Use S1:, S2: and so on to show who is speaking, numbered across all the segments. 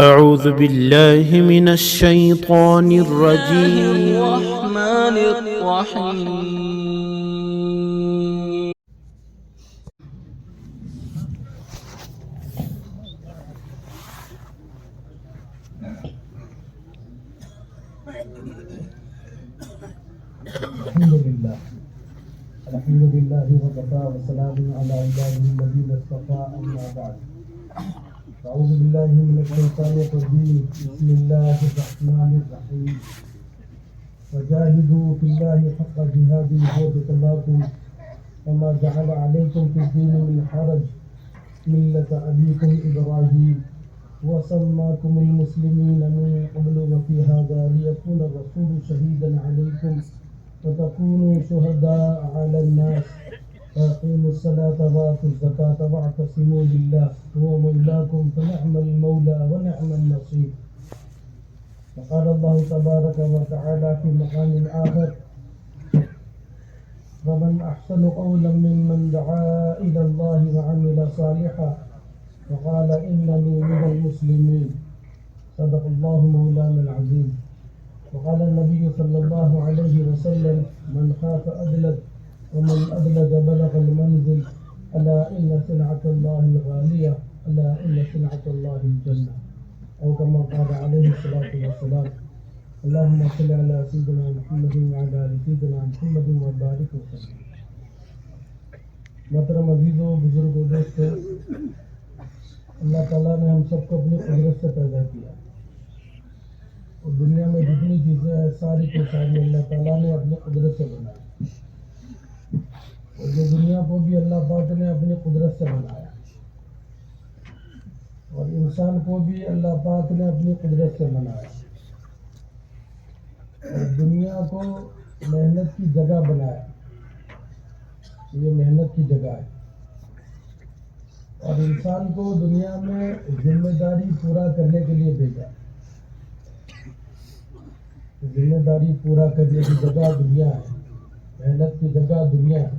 S1: أعوذ بالله من الشيطان الرجيم.
S2: الرحمن الرحيم.
S3: الحمد لله وكفى وسلام على عباده الذين اصطفى أما بعد. أعوذ بالله من الشيطان الرجيم. بسم الله الرحمن الرحيم. وجاهدوا في الله حق جهاده واجتباكم وما جعل عليكم في الدين من حرج ملة أبيكم إبراهيم وسماكم المسلمين من قبل وفي هذا ليكون الرسول شهيدا عليكم وتكونوا شهداء على الناس فأقيموا الصلاة وآتوا الزكاة واعتصموا بالله هو مولاكم فنعم المولى ونعم النصير. وقال الله تبارك وتعالى في مقام آخر: ومن أحسن قولا ممن دعا إلى الله وعمل صالحا وقال إنني من المسلمين. صدق الله مولانا العظيم. وقال النبي صلى الله عليه وسلم: من خاف أدلج ومن أدلج بلغ المنزل ألا إن سلعة الله الغالية ألا إن سلعة الله الجنة، أو كما قال عليه الصلاة والسلام. اللهم صل على سيدنا محمد وعلى آل سيدنا محمد وبارك وسلم. محترم عزیزوں، بزرگوں، دوستوں، اللہ تعالیٰ نے ہم سب کو اپنی قدرت سے پیدا کیا اور دنیا میں جتنی چیزیں ہیں ساری کو ساری اللہ تعالیٰ نے اپنی قدرت سے بنائی، اور یہ دنیا کو بھی اللہ پاک نے اپنی قدرت سے بنایا، اور انسان کو بھی اللہ پاک نے اپنی قدرت سے بنایا، اور دنیا کو محنت کی جگہ بنایا. یہ محنت کی جگہ ہے، اور انسان کو دنیا میں ذمہ داری پورا کرنے کے لیے بھیجا. ذمہ داری پورا کرنے کی جگہ دنیا ہے، محنت کی جگہ دنیا ہے.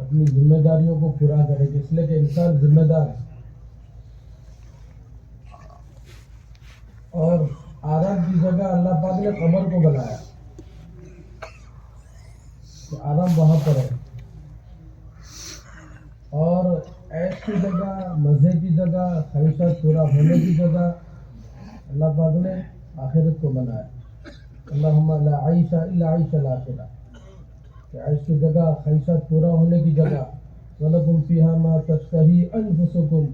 S3: اپنی ذمہ داریوں کو پورا کرے، اس لیے کہ انسان ذمہ دار ہے. اور آرام کی جگہ اللہ پاک نے قبر کو بنایا کہ آرام وہاں پر ہے، اور عیش کی جگہ، مزے کی جگہ، خواہشات پورا ہونے کی جگہ اللہ پاک نے آخرت کو بنایا. اللہم لا عیش الا عیش الآخرہ، کہ عیش کی جگہ، خواہشات پورا ہونے کی جگہ. وَلَكُمْ فِيهَا مَا تَشْتَهِي أَنفُسُكُمْ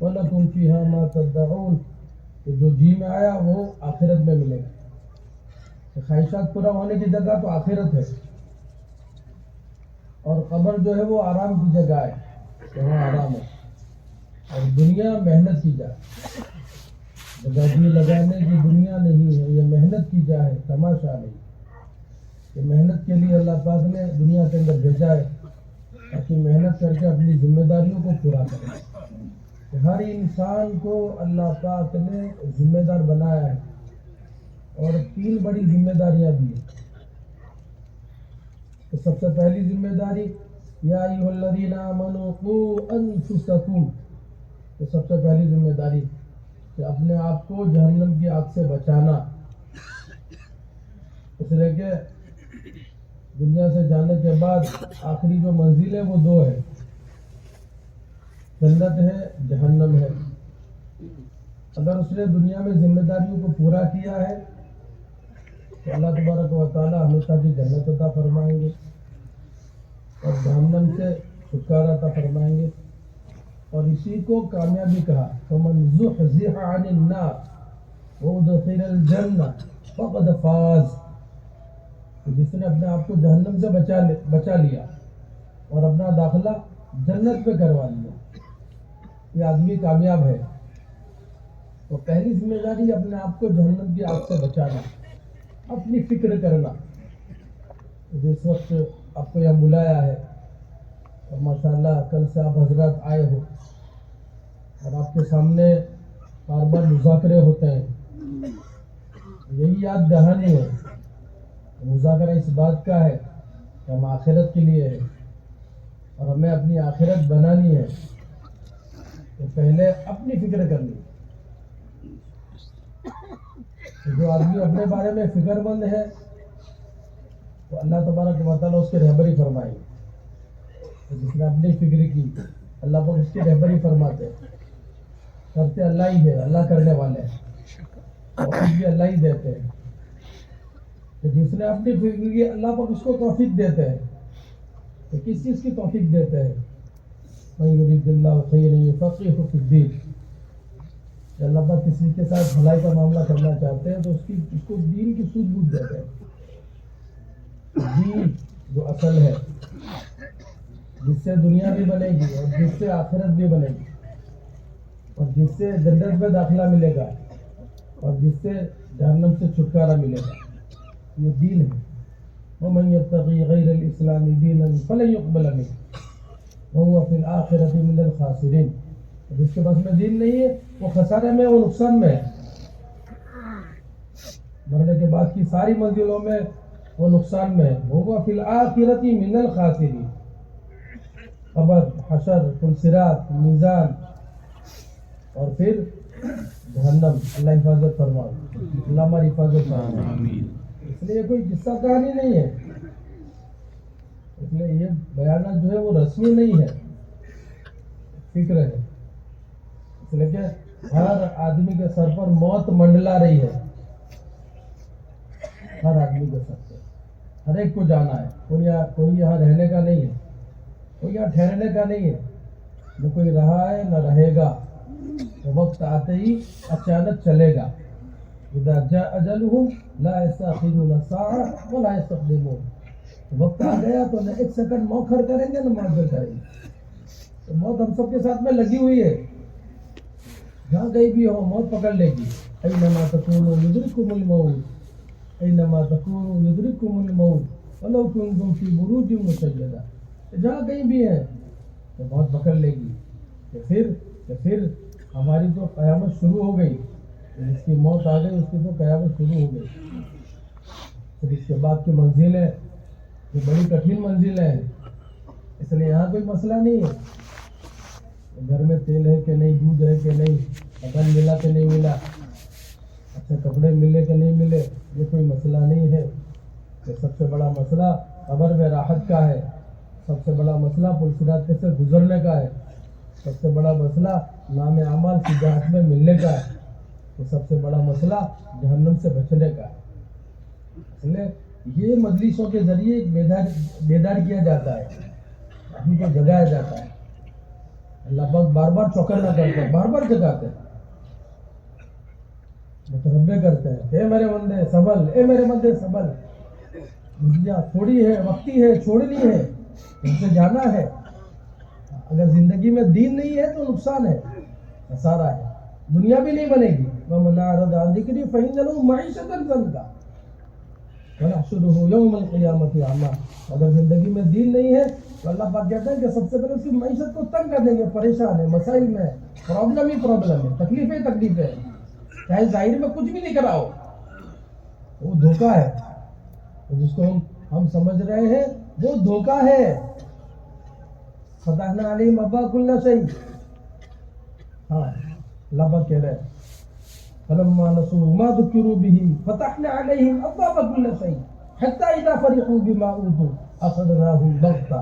S3: وَلَكُمْ فِيهَا مَا تَدَّعُونَ. کہ جو جی میں آیا وہ آخرت میں ملے گا. خواہشات پورا ہونے کی جگہ تو آخرت ہے، اور قبر جو ہے وہ آرام کی جگہ ہے، وہاں آرام ہے. اور دنیا محنت کی جگہ، جی لگانے کی دنیا نہیں ہے، یہ محنت کی جگہ ہے، تماشا نہیں. کہ محنت کے لیے اللہ پاک نے دنیا کے اندر بھیجا ہے تاکہ محنت کر کے اپنی ذمہ داریوں کو پورا کرے. ہر انسان کو اللہ پاک نے ذمہ دار بنایا ہے، اور 3 بڑی ذمہ داریاں دی ہیں. تو سب سے پہلی ذمہ داری یا ایھا الذین آمنوا قوا انفسکم. تو سب سے پہلی ذمہ داری کہ اپنے آپ کو جہنم کی آگ سے بچانا. اس لیے کہ دنیا سے جانے کے بعد آخری جو منزل ہے وہ 2 ہے، جنت ہے، جہنم ہے. اگر اس نے دنیا میں ذمہ داریوں کو پورا کیا ہے تو اللہ تبارک و تعالی ہمیشہ کی جنت عطا فرمائیں گے، اور جہنم سے چھٹکارا عطا فرمائیں گے. اور اسی کو کامیابی کہا. فَمَنْ زُحْزِحَ عَنِ النَّارِ وَأُدْخِلَ الْجَنَّةَ فَقَدْ فَازَ. جس نے اپنے آپ کو جہنم سے بچا لیا اور اپنا داخلہ جنت پہ کروا لیا، یہ آدمی کامیاب ہے. تو پہلی ذمہ داری اپنے آپ کو جہنم کی آگ سے بچانا، اپنی فکر کرنا. جس وقت آپ کو یہاں بلایا ہے، اور ماشاءاللہ کل سے آپ حضرات آئے ہو، اور آپ کے سامنے بار بار مذاکرے ہوتے ہیں، یہی یاد دہانی ہے. مذاکرہ اس بات کا ہے کہ ہم آخرت کے لیے ہے، اور ہمیں اپنی آخرت بنانی ہے. تو پہلے اپنی فکر کرنی. جو آدمی اپنے بارے میں فکر مند ہے تو اللہ تبارک و تعالیٰ اس کی رہبری فرمائے گی. جس نے اپنی فکر کی اللہ پر اس کی رہبری فرماتے. کرتے اللہ ہی ہے, اللہ کرنے والے ہیں, توفیق بھی اللہ ہی دیتے ہیں. کہ جس نے اپنی فکر کی اللہ پر اس کو توفیق دیتے ہیں. تو کس چیز کی توفیق دیتے ہیں؟ من یرید اللہ خیرا یفقہہ فی الدین. اللہ پاک کسی کے ساتھ بھلائی کا معاملہ کرنا چاہتے ہیں تو اس کو دین کی سوجھ بوجھ دیتے ہیں. دین جو اصل ہے, جس سے دنیا بھی بنے گی اور جس سے آخرت بھی بنے گی, اور جس سے جنت میں داخلہ ملے گا اور جس سے جہنم سے چھٹکارا ملے گا, یہ دین ہے. ومن یبتغی غیر الاسلام دینا فلن یقبل منہ وہو فی الآخرۃ من الخاسرین. جس کے پاس میں دین نہیں ہے وہ خسارے میں, وہ نقصان میں ہے. مرنے کے بعد کی ساری منزلوں میں وہ نقصان میں ہے. وہو فی الآخرۃ من الخاسرین. قبر, حشر, صراط, میزان اور پھر جہنم. اللہ حفاظت فرمائے, اللہ ہماری حفاظت فرمائے. اس لیے کوئی قصہ کہانی نہیں ہے, اس لیے یہ بیانات جو ہے وہ رسمی نہیں ہے, فکر ہے. اس لیے کہ ہر آدمی کے سر پر موت منڈلا رہی ہے, ہر آدمی کے سر پر, ہر ایک کو جانا ہے. کوئی یہاں رہنے کا نہیں ہے, کوئی یہاں ٹھہرنے کا نہیں ہے. نہ کوئی رہا ہے نہ رہے گا. وقت آتے ہی اچانک چلے گا. اذا جاء اجلهم لا يستأخرون ساعة ولا يستقدمون. وقت آ گیا تو نہ ایک سیکنڈ موخر کریں گے نہ مؤخر کریں گے. تو موت ہم سب کے ساتھ میں لگی ہوئی ہے, جہاں کہیں بھی ہو موت پکڑ لے گی. اینما تکونوا یدرککم الموت, اینما تکونوا یدرککم الموت ولو کنتم فی بروج مشیدہ. جہاں کہیں بھی ہے تو موت پکڑ لے گی. کہ پھر ہماری تو قیامت شروع ہو گئی. جس کی موت آ گئی اس کی تو قیامت شروع ہو گئی. پھر اس کے بعد کی منزل ہے یہ بڑی کٹھن منزل ہے. اس لیے یہاں کوئی مسئلہ نہیں ہے گھر میں تیل ہے کہ نہیں, دودھ ہے کہ نہیں, پتن ملا کہ نہیں ملا, اچھے کپڑے ملے کہ نہیں ملے, یہ کوئی مسئلہ نہیں ہے. یہ سب سے بڑا مسئلہ قبر میں راحت کا ہے. سب سے بڑا مسئلہ پل صراط سے گزرنے کا ہے. سب سے بڑا مسئلہ نام اعمال کی جہت میں ملنے کا ہے. تو سب سے بڑا مسئلہ جہنم سے بچنے کا ہے. اس لیے یہ مجلسوں کے ذریعے بیدار کیا جاتا ہے, آدمی کو جگایا جاتا ہے. اللہ پاک بار بار چوکنا کرتے ہیں, بار بار جگاتے ہیں, متنبہ کرتے ہیں. اے میرے بندے سنبھل, اے میرے بندے سنبھل, دنیا تھوڑی ہے, وقتی ہے, چھوڑنی ہے, ان سے جانا ہے. اگر زندگی میں دین نہیں ہے تو نقصان ہے, خسارہ ہے, دنیا بھی نہیں بنے گی. وَمَنْ أَعْرَضَ عَنْ ذِكْرِي فَإِنَّ لَهُ مَعِيشَةً ضَنكًا وَنَحْشُرُهُ يَوْمَ الْقِيَامَةِ أَعْمَىٰ. اگر زندگی میں دین نہیں ہے تو اللہ پاک کہتے ہیں کہ سب سے پہلے اس کی معیشت کو تنگ کر دیں گے. پریشان ہے, مسائل میں, پرابلم ہی پرابلم ہے, تکلیفیں ہے, چاہے ظاہر میں کچھ بھی نہیں کرا ہو. وہ دھوکہ ہے. جس کو ہم سمجھ رہے ہیں وہ دھوکہ ہے. فتحنا علیہم ابواب کل شیء. ہاں, اللہ پاک کہہ رہے ہیں فلما نسوا ما ذکروا به فتحنا علیہم ابواب کل شیء حتی اذا فرحوا بما اوتوا اخذناهم بغتة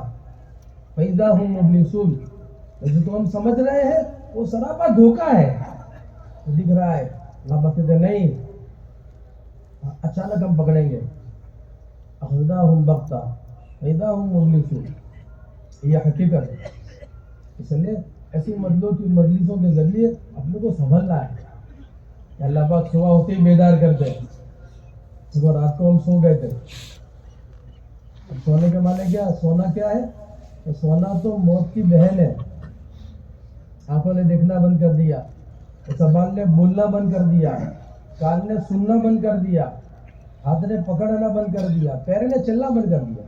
S3: فاذا هم مبلسون. جو تو ہم سمجھ رہے ہیں وہ سراپا دھوکہ ہے, دکھ رہا ہے. اللہ پاک کہتے نہیں, اچانک ہم پکڑیں گے. اخذناهم بغتة فاذا هم مبلسون. یہ حقیقت ہے. اس لیے ایسی مجلسوں کے ذریعے اپنے کو سنبھلنا ہے. اللہ پاک صبح ہوتے ہی بیدار کرتے ہیں. صبح رات کو ہم سو گئے تھے. سونے کے معنی کیا, سونا کیا ہے؟ تو سونا تو موت کی بہن ہے. آنکھوں نے دیکھنا بند کر دیا, زبان نے بولنا بند کر دیا, کان نے سننا بند کر دیا, ہاتھ نے پکڑنا بند کر دیا, پیر نے چلنا بند کر دیا.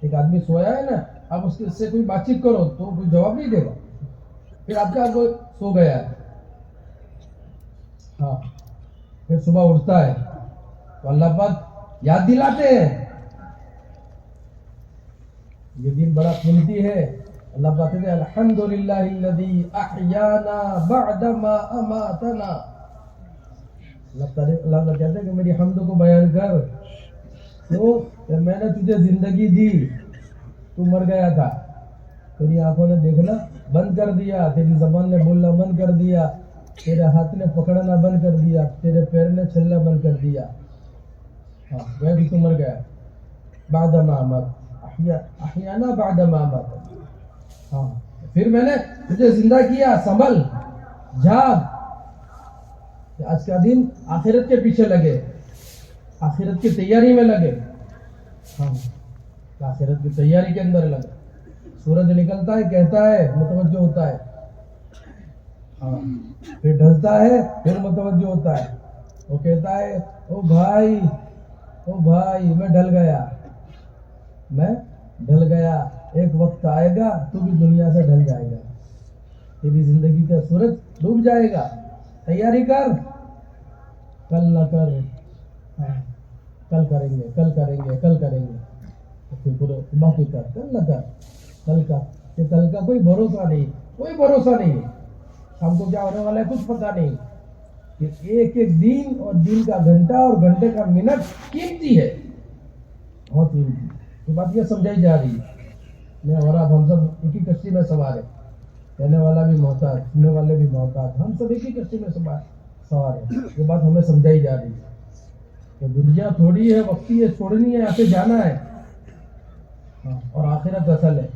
S3: ایک آدمی سویا ہے نا, آپ اس سے کوئی بات چیت کرو تو کوئی جواب نہیں دے گا. پھر آپ کا کوئی سو گیا ہے, ہاں, پھر صبح اٹھتا ہے تو اللہ پاک یاد دلاتے ہیں. یہ دن بڑا قیمتی ہے. اللہ پاک کہتے ہیں الحمدللہ الذی احیانا بعد ما اماتنا. اللہ کہتے ہیں کہ میری حمد کو بیان کر. کیوں کہ میں نے تجھے زندگی دی, تو مر گیا تھا, تیری آنکھوں نے دیکھنا بند کر دیا, تیری زبان نے بولنا بند کر دیا, تیرے ہاتھ نے پکڑنا بند کر دیا, تیرے پیر نے چلنا بند کر دیا. ہاں وہ بھی تو مر گیا. بعد ما امات احیانا بعد ما امات. ہاں پھر میں نے تجھے زندہ کیا, سنبھل, جاگ. آج کا دن آخرت کے پیچھے لگے, آخرت کی تیاری میں لگے. ہاں آخرت کی تیاری کے اندر لگے. سورج نکلتا ہے, کہتا ہے, متوجہ ہوتا ہے. ہاں پھر ڈھلتا ہے, پھر متوجہ ہوتا ہے. وہ کہتا ہے او بھائی میں ڈھل گیا. ایک وقت آئے گا تو بھی دنیا سے ڈھل جائے گا, تیری زندگی کا سورج ڈوب جائے گا. تیاری کر, کل نہ کر, کل کریں گے. پھر پورے باقی کر, کل نہ کر, کل کا کوئی بھروسہ نہیں. ہم کو کیا ہونے والا ہے کچھ پتہ نہیں. کہ ایک دن اور دن کا گھنٹہ اور گھنٹے کا منٹ قیمتی ہے, بہت قیمتی. یہ بات یہ سمجھائی جا رہی ہے. میں اور آپ ہم سب ایک ہی کشتی میں سوار ہیں, کہنے والا بھی محتاج, سننے والے بھی محتاج, ہم سب ایک ہی کشتی میں سوار ہیں. یہ بات ہمیں سمجھائی جا رہی ہے کہ دنیا تھوڑی ہے, وقتی ہے, چھوڑنی ہے, آگے جانا ہے. اور آخرت اصل ہے.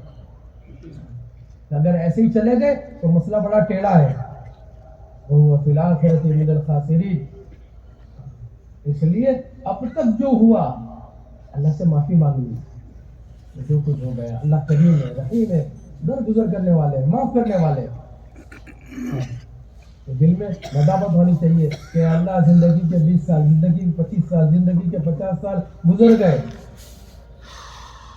S3: اگر ایسے ہی چلے گئے تو مسئلہ بڑا ٹیڑھا ہے. وہ فی الآخرۃ من الخاسرین. اس لیے اب تک جو ہوا اللہ سے معافی مانگی. جو کچھ ہو گیا, اللہ کریم ہے, رحیم ہے, درگزر کرنے والے, معاف کرنے والے. دل میں ندامت ہونی چاہیے کہ اللہ زندگی کے 20 سال, زندگی کے 25 سال, زندگی کے 50 سال گزر گئے.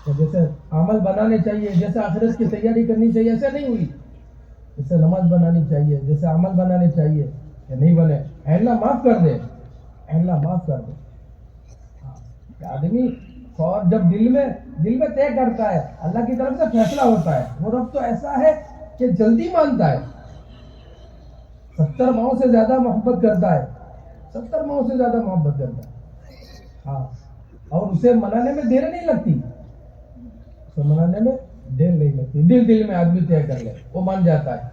S3: تو جیسے عمل بنانے چاہیے, جیسے آخرت کی تیاری کرنی چاہیے, ایسے نہیں ہوئی. جیسے نماز بنانی چاہیے, جیسے عمل بنانے چاہیے, کہ نہیں بنے. اے اللہ معاف کر دے, اے اللہ معاف کر دے. آدمی اور جب دل میں طے کرتا ہے, اللہ کی طرف سے فیصلہ ہوتا ہے. وہ رب تو ایسا ہے کہ جلدی مانتا ہے. 70 ماؤں سے زیادہ محبت کرتا ہے, 70 ماؤں سے زیادہ محبت کرتا ہے. ہاں اور اسے منانے میں دیر نہیں لگتی, دل میں آدمی طے کر لے, وہ مان جاتا ہے.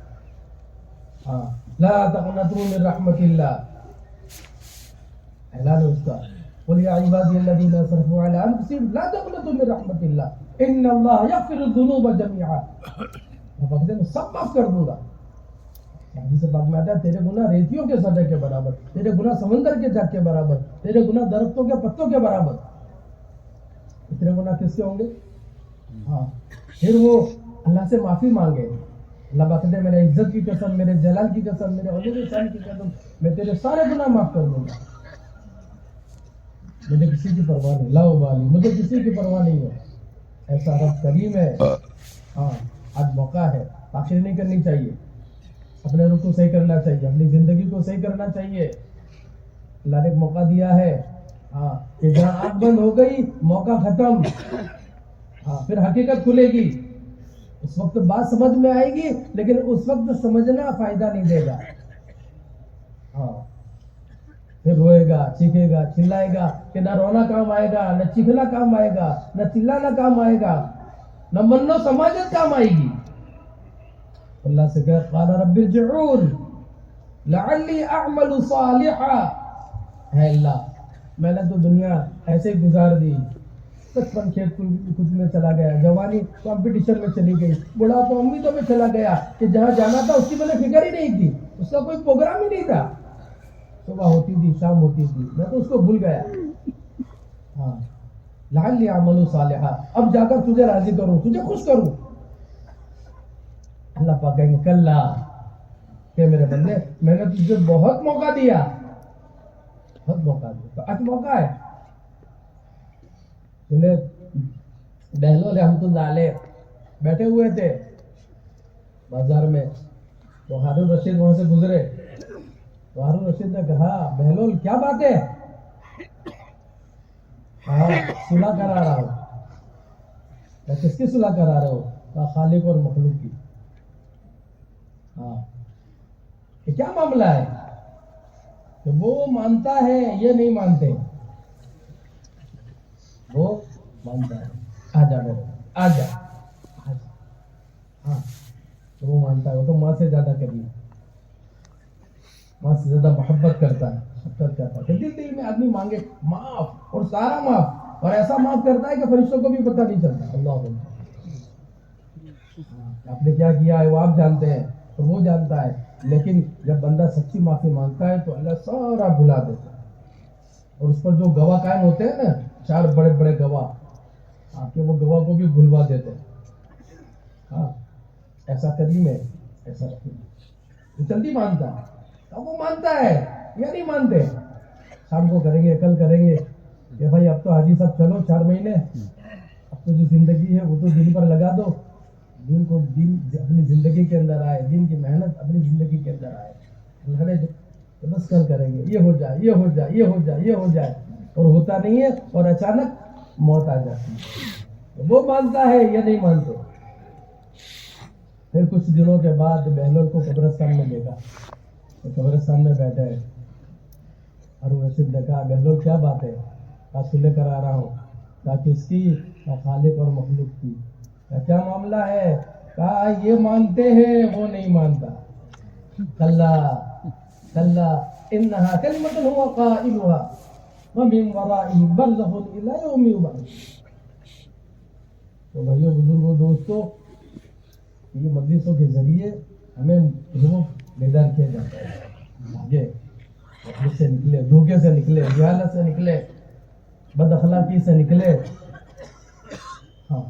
S3: ہاں لا تقنطوا من رحمت اللہ, اعلان اس کا, قل یا عبادی الذین اسرفوا علی انفسہم لا تقنطوا من رحمت اللہ ان اللہ یغفر الذنوب جميعا. میں سب معاف کر دوں گا. حدیث پاک میں آتا ہے تیرے گناہ ریتیوں کے سطح کے برابر, تیرے گناہ سمندر کے جگ کے برابر, تیرے گناہ درختوں کے پتوں کے برابر. اتنے گناہ کس کے ہوں گے؟ ہاں پھر وہ اللہ سے معافی مانگے. اللہ بخشے, میرے عزت کی قسم, میرے جلال کی قسم, میرے عظیم شان کی قسم, میں تیرے سارے گناہ معاف کر دوں گا. مجھے کسی کی پرواہ نہیں, لا ابالی, مجھے کسی کی پرواہ نہیں ہے. ایسا رب کریم ہے. ہاں آج موقع ہے, تاخیر نہیں کرنی چاہیے. اپنے رخ کو صحیح کرنا چاہیے, اپنی زندگی کو صحیح کرنا چاہیے. اللہ نے ایک موقع دیا ہے. ہاں کہ جہاں آنکھ بند ہو گئی موقع ختم. ہاں پھر حقیقت کھلے گی. اس وقت بات سمجھ میں آئے گی, لیکن اس وقت سمجھنا فائدہ نہیں دے گا. ہاں پھر روئے گا, چیخے گا, چلائے گا کہ نہ رونا کام آئے گا, نہ چیخنا کام آئے گا, نہ چلانا کام آئے گا, نہ منو سماجت کام آئے گی. اللہ سے کہا قال رب ارجعون لعلی اعمل صالحا. ہے اللہ, میں نے تو دنیا ایسے ہی گزار دی. بچپن کھیت کود میں چلا گیا, جوانی کمپٹیشن میں چلی گئی, بڑھاپا امیدوں میں چلا گیا کہ جہاں جانا تھا اس کی میں نے فکر ہی نہیں کی, اس کا کوئی پروگرام ہی نہیں تھا. صبح ہوتی تھی, شام ہوتی تھی, میں تو اس کو بھول گیا. ہاں لعلی اعمل صالحا, اب جا کر تجھے راضی کروں, تجھے خوش کروں. اللہ پاک کہیں گے کلا, کہ میرے بندے میں نے تجھے بہت موقع دیا, بہت موقع دیا, تو آج موقع ہے. انہیں بہلول رحمۃ اللہ علیہ بیٹھے ہوئے تھے بازار میں, تو ہارون رشید وہاں سے گزرے. تو ہارون رشید نے کہا بہلول کیا بات ہے؟ کہا صلح کرا رہا ہوں. کہا کس کی صلح کرا رہے ہو؟ کہا خالق اور مخلوق کی. ہاں کہ کیا معاملہ ہے؟ کہ وہ مانتا ہے یہ نہیں مانتے. وہ مانتا ہے آ جا میرے آ جا. ہاں تو وہ مانتا ہے. وہ تو ماں سے زیادہ قریب، ماں سے زیادہ محبت کرتا ہے، شفقت کرتا ہے. دل دل میں آدمی مانگے معاف، اور سارا معاف، اور ایسا معاف کرتا ہے کہ فرشتوں کو بھی پتہ نہیں چلتا. اللہ اکبر. آپ نے کیا کیا ہے وہ آپ جانتے ہیں اور وہ جانتا ہے. لیکن جب بندہ سچی معافی مانگتا ہے تو اللہ سارا بھلا دیتا ہے. اور اس پر جو گواہ قائم ہوتے ہیں نا، 4 بڑے بڑے گواہ، آپ کے وہ گواہ کو بھی بھلوا دیتے ہیں. ہاں ایسا کریم ہے، ایسا رحیم ہے. وہ جلدی مانتا ہے. اب وہ مانتا ہے یا نہیں مانتے؟ شام کو کریں گے، کل کریں گے کہ بھائی اب تو حاجی صاحب چلو 4 مہینے، اب تو جو زندگی ہے وہ تو دین پر لگا دو. دین کو دین اپنی زندگی کے اندر آئے، دین کی محنت اپنی زندگی کے اندر آئے. اللہ نے تو بس کل کریں گے، یہ ہو جائے، یہ ہو جائے، یہ ہو جائے، یہ ہو جائے، اور ہوتا نہیں ہے. اور اچانک موت آ جاتی ہے. وہ مانتا ہے یا نہیں مانتے؟ پھر کچھ دنوں کے بعد بہلول کو قبرستان میں دیکھا. تو قبرستان میں بیٹھے ہیں اور وہ ایسے دیکھا. بہلول کیا بات ہے؟ کہا صلح کرا رہا ہوں. کہا کس کی؟ کہا خالق اور مخلوق کی. کہا کیا معاملہ ہے؟ کہا یہ مانتے ہیں وہ نہیں مانتا. کلا کلا انہا کلمۃ هو قائلها ومن ورائهم برزخ الی یوم یبعثون. تو بھائیو بزرگوں دوستو، یہ مجلسوں کے ذریعے ہمیں بیدار کیا جاتا ہے. آگے مجلس سے نکلے، دھوکے سے نکلے، جہالت سے نکلے، بد اخلاقی سے نکلے. ہاں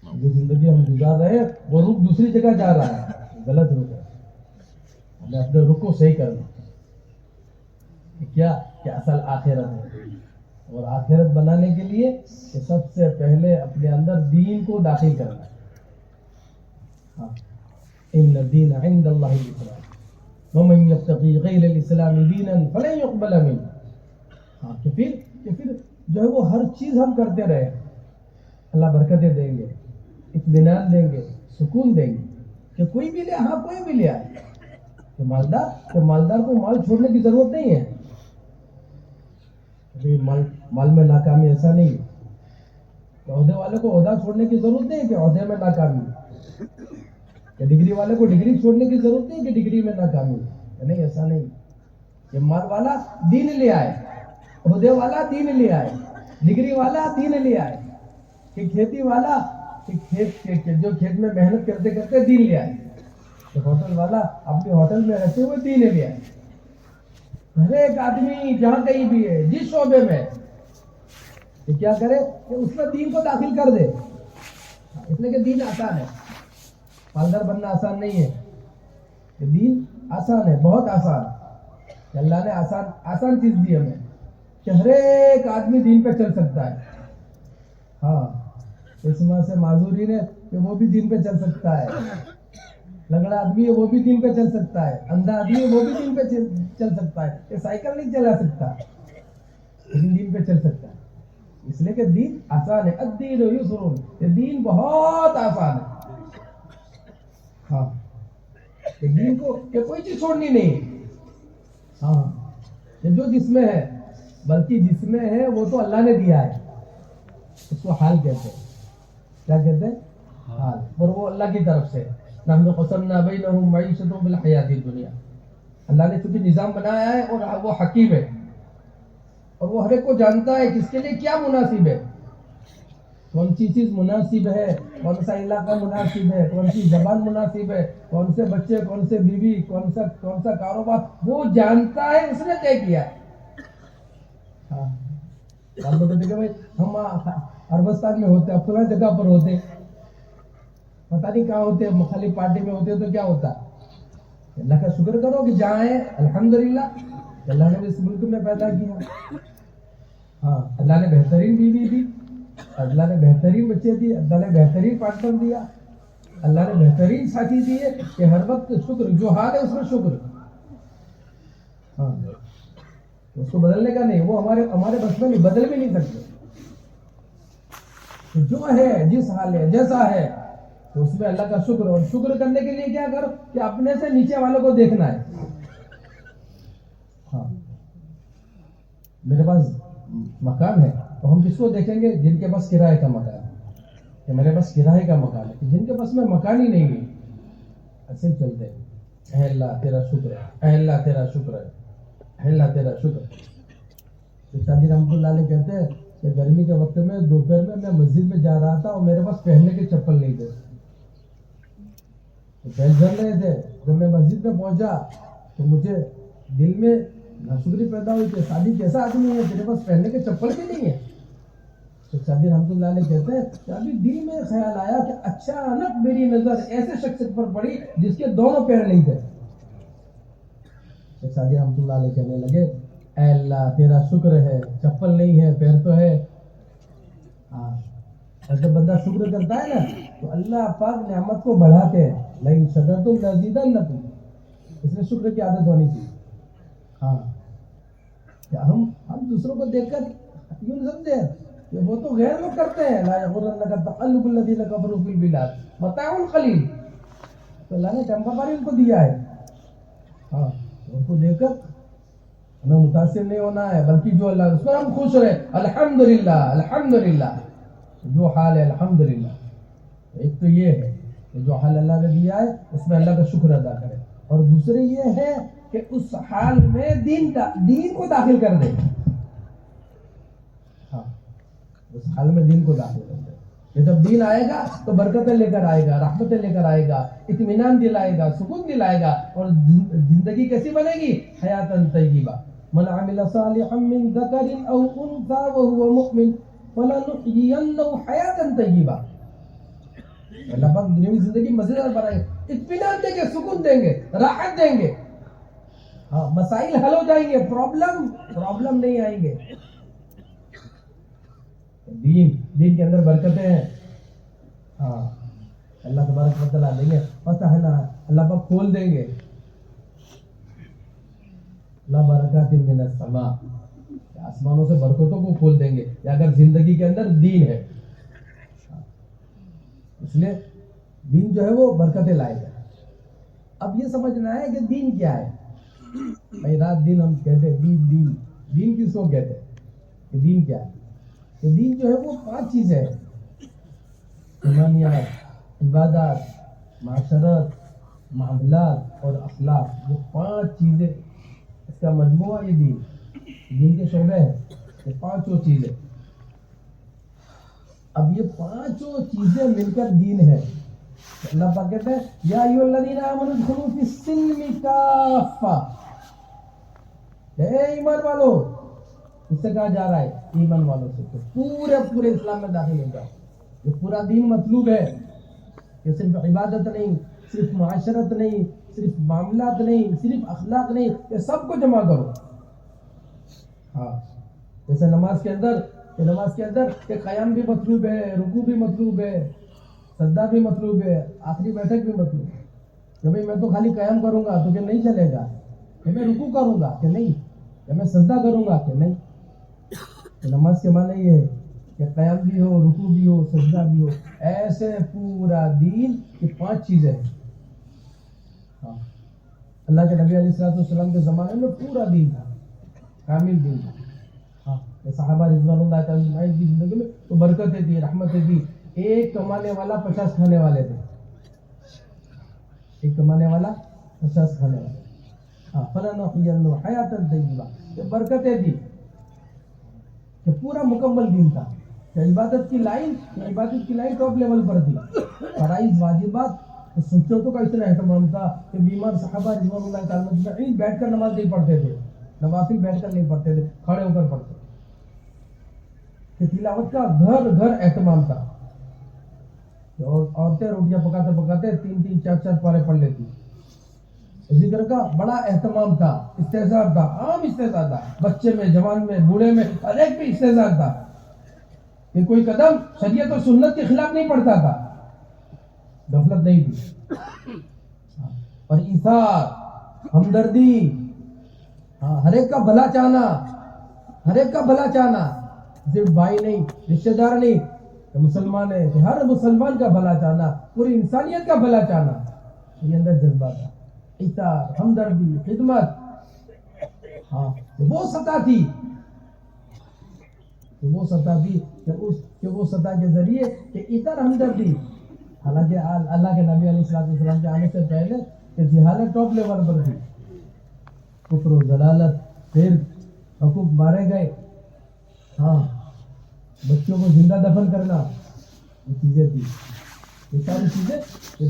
S3: جو زندگی ہم گزار رہے ہیں وہ رخ دوسری جگہ جا رہا ہے، غلط رخ ہے. ہمیں اپنے رخ کو صحیح کرنا کہ کیا کہ اصل آخرت ہے. اور آخرت بنانے کے لیے کہ سب سے پہلے اپنے اندر دین کو داخل کرنا ہے. ہاں ان الدین عند اللہ الاسلام ومن یبتغی غیر الاسلام دینا فلن یقبل منہ. ہاں کہ پھر جو ہے وہ ہر چیز ہم کرتے رہے، اللہ برکتیں دیں گے، اطمینان دیں گے، سکون دیں گے. کہ کوئی بھی لے، ہاں کوئی بھی لے آئے. کہ مالدار کو مال چھوڑنے کی ضرورت نہیں ہے. مال میں ناکامی ایسا نہیں ہے. عہدے والے کو عہدہ چھوڑنے کی ضرورت نہیں ہے کہ عہدے میں ناکامی. کہ ڈگری والے کو ڈگری چھوڑنے کی ضرورت نہیں کہ ڈگری میں ناکامی. نہیں، ایسا نہیں. کہ مال والا دین لے آئے، عہدے والا دین لے آئے، ڈگری والا دین لے آئے. کہ کھیتی والا جو کھیت میں محنت کرتے کرتے دین لے آئے. کہ ہوٹل والا اپنے ہوٹل میں رہتے ہوئے دین لے آئے. ہر ایک آدمی جہاں کہیں بھی ہے، جس شعبے میں، کہ کیا کرے کہ اس میں دین کو داخل کر دے. اس لیے کہ دین آسان ہے. مالدار بننا آسان نہیں ہے. کہ دین آسان ہے، بہت آسان. کہ اللہ نے آسان چیز دی ہمیں کہ ہر ایک آدمی دین پہ چل سکتا ہے. ہاں اس وجہ سے معذوری نے کہ وہ بھی دین پہ چل سکتا ہے. لنگڑا آدمی ہے وہ بھی دین پہ چل سکتا ہے. اندھا آدمی ہے وہ بھی دین پہ چل سکتا ہے. کہ سائیکل نہیں چلا سکتا لیکن دین پہ چل سکتا ہے. اس لیے کہ دین آسان ہے. الدین یسر، کہ دین بہت آسان ہے. ہاں کہ دین کو کہ کوئی چیز چھوڑنی نہیں. ہاں کہ جو جس میں ہے، بلکہ جس میں ہے وہ تو اللہ نے دیا ہے. اس کو حال کہتے ہیں. کیا کہتے ہیں؟ حال. اور وہ اللہ کی طرف سے. نحن قسمنا بینہم معیشتہم فی الحیاۃ الدنیا. اللہ نے چونکہ نظام بنایا ہے اور وہ حکیم ہے اور وہ ہر ایک کو جانتا ہے کس کے لیے کیا مناسب ہے، کون سی چیز مناسب ہے، کون سا علاقہ مناسب ہے، کون سی زبان مناسب ہے، کون سے بچے، کون سے بیوی، کون سا کاروبار، وہ جانتا ہے. اس نے طے کیا. ہاں آپ کو دیکھیں بھائی ہم عربستان میں ہوتے، اب فلاں جگہ پر ہوتے، پتہ نہیں کہاں ہوتے، مخالف پارٹی میں ہوتے تو کیا ہوتا. اللہ کا شکر کرو کہ جہاں ہے الحمدللہ اللہ نے اس ملک میں پیدا کیا. ہاں اللہ نے بہترین بیوی دی، اللہ نے بہترین بچے دیے، اللہ نے بہترین پارٹنر دیا، اللہ نے بہترین ساتھی دیے. کہ ہر وقت شکر، جو حال ہے اس میں شکر. ہاں اس کو بدلنے کا نہیں، وہ ہمارے بس میں نہیں، بدل بھی نہیں سکتے. جو ہے جس حال ہے جیسا ہے تو اس میں اللہ کا شکر. اور شکر کرنے کے لیے کیا کرو کہ اپنے سے نیچے والوں کو دیکھنا ہے. ہاں میرے پاس مکان ہے تو ہم کس کو دیکھیں گے؟ جن کے پاس کرائے کا مکان ہے کہ میرے پاس کرائے کا مکان ہے. جن کے پاس میں مکان ہی نہیں ہے ایسے ہی چلتے ہیں. اے اللہ تیرا شکر ہے، اے اللہ تیرا شکر ہے، اے اللہ تیرا شکر ہے. تو شادی رحمۃ اللہ علیہ کہتے ہیں کہ گرمی کے وقت میں دوپہر میں مسجد میں جا رہا تھا اور میرے پاس پہننے کے چپل نہیں تھے. پیر جل رہے تھے. جب میں مسجد میں پہنچا تو مجھے دل میں ناشکری پیدا ہوئی کہ شادی کیسا آدمی ہے تیرے پاس پہننے کے چپل بھی نہیں ہے. تو شادی رحمۃ اللہ علیہ کہتے ہیں کہ ابھی دل میں خیال آیا کہ اچانک میری نظر ایسے شخص پر پڑی جس کے دونوں پیر نہیں تھے. تو شادی رحمۃ اللہ علیہ کہنے لگے اے اللہ تیرا شکر ہے، چپل نہیں ہے پیر تو ہے. ہاں اور جب بندہ شکر کرتا ہے نا تو اللہ پاک نعمت کو بڑھاتے ہیں. لیکن شکرتم لازیدنکم، اس لیے شکر کی عادت ہونی چاہیے. ہاں کہ ہم دوسروں کو دیکھ کر یوں سمجھے کہ وہ تو غیر لوگ کرتے ہیں. لا یغرنک تقلب الذین کفروا فی البلاد متاع قلیل، تو اللہ نے ٹیمپرری ان کو دیا ہے. ہاں ان کو دیکھ کر ہمیں متاثر نہیں ہونا ہے بلکہ جو اللہ اس پر ہم خوش رہے. الحمدللہ الحمدللہ، جو حال ہے الحمدللہ. ایک تو یہ ہے کہ جو حال اللہ نے دیا ہے اس میں اللہ کا شکر ادا کرے، اور دوسرے یہ ہے کہ اس حال میں دین کو داخل کر دے. ہاں اس حال میں دین کو داخل کر دے کہ جب دین آئے گا تو برکتیں لے کر آئے گا، رحمتیں لے کر آئے گا، اطمینان دلائے گا، سکون دلائے گا. اور زندگی کیسی بنے گی؟ حیاتاً طیبہ. من عمل صالحا من ذکر او انثى وهو مؤمن فلنحيينه حیاتاً طیبہ. اللہ پاک دنیاوی زندگی مزیدار بنائیں گے، اطمینان دیں گے، سکون دیں گے، راحت دیں گے. ہاں مسائل حل ہو جائیں گے، پرابلم نہیں آئیں گے. دین کے اندر برکتیں ہیں. ہاں اللہ تبارک و تعالیٰ دیں گے فتحنا، اللہ پاک کھول دیں گے. لا برکات من السماء، آسمانوں سے برکتوں کو کھول دیں گے اگر زندگی کے اندر دین ہے. اس لیے دین جو ہے وہ برکتیں لائے گا. اب یہ سمجھنا ہے کہ دین کیا ہے. بھائی رات دن ہم کہتے ہیں دین کس کو کہتے ہیں کہ دین کیا ہے؟ کہ دین جو ہے وہ 5 چیزیں ہیں: ایمانیات، عبادات، معاشرت، معاملات اور اخلاق. یہ 5 چیزیں اس کا مجموعہ یہ دین کے شعبے ہیں. یہ 5 چیزیں. اب یہ 5 چیزیں مل کر دین ہے. اللہ پاک کہتے ہیں یا ایھا الذین آمنوا ادخلوا فی السلم کافہ. اے ایمان والو، اس سے کہا جا رہا ہے ایمان والوں سے تو پورے اسلام میں داخل ہو جاؤ. یہ پورا دین مطلوب ہے کہ صرف عبادت نہیں، صرف معاشرت نہیں، صرف معاملات نہیں، صرف اخلاق نہیں، یہ سب کو جمع کرو. ہاں جیسے نماز کے اندر کہ قیام بھی مطلوب ہے، رکوع بھی مطلوب ہے، سجدہ بھی مطلوب ہے، آخری بیٹھک بھی مطلوب ہے. کہ بھئی میں تو خالی قیام کروں گا تو کہ نہیں چلے گا، کہ میں رکوع کروں گا کہ نہیں، کہ میں سجدہ کروں گا کہ نہیں. تو نماز کے معنی یہ ہے کہ قیام بھی ہو، رکوع بھی ہو، سجدہ بھی ہو. ایسے پورا دین یہ 5 چیزیں ہیں. ہاں اللہ کے نبی علیہ السلام کے زمانے میں پورا دین تھا، کامل دین تھا. ہاں صحابہ رضوان اللہ تعالیٰ اجمعین کی زندگی میں تو برکتیں تھی، رحمتیں تھی. ایک کمانے والا 50 کھانے والے تھے. ایک کمانے والا 50 کھانے والے. ہاں فلنحیینہ حیاتاً طیبہ. یہ برکتیں تھی کہ پورا مکمل دین تھا. کہ عبادت کی لائن ٹاپ لیول پر تھی. فرائض واجبات سنتوں کا اتنا اہتمام تھا کہ بیمار صحابہ رضوان اللہ تعالیٰ اجمعین بیٹھ کر نماز نہیں پڑھتے تھے، نوافل بیٹھ کر نہیں پڑھتے تھے، کھڑے ہو کر پڑھتے. کہ تلاوت کا گھر اہتمام تھا. اور عورتیں روٹیاں پکاتے 3 4 پارے پڑھ لیتی. ذکر کا بڑا اہتمام تھا، استحضار تھا، عام استحضار تھا. بچے میں، جوان میں، بوڑھے میں، ہر ایک پہ استحضار تھا کہ کوئی قدم شریعت اور سنت کے خلاف نہیں پڑتا تھا. غفلت نہیں تھی. اور ایثار، ہمدردی، ہر ایک کا بھلا چاہنا، صرف بھائی نہیں، رشتہ دار نہیں کہ مسلمان ہے، کہ ہر مسلمان کا بھلا چاہنا، پوری انسانیت کا بھلا چاہنا. یہ اندر جذبہ تھا. ایثار، ہمدردی، خدمت. ہاں وہ سطح تھی کہ وہ سطح کے ذریعے کہ ادھر ہمدردی، حالانکہ اللہ کے نبی علیہ السلام کے آنے سے پہلے کہ جہالت ٹاپ لیول پر تھی، کفر و ضلالت، پھر حقوق مارے گئے، ہاں بچوں کو زندہ دفن کرنا، یہ چیزیں تھی، یہ ساری چیزیں کہ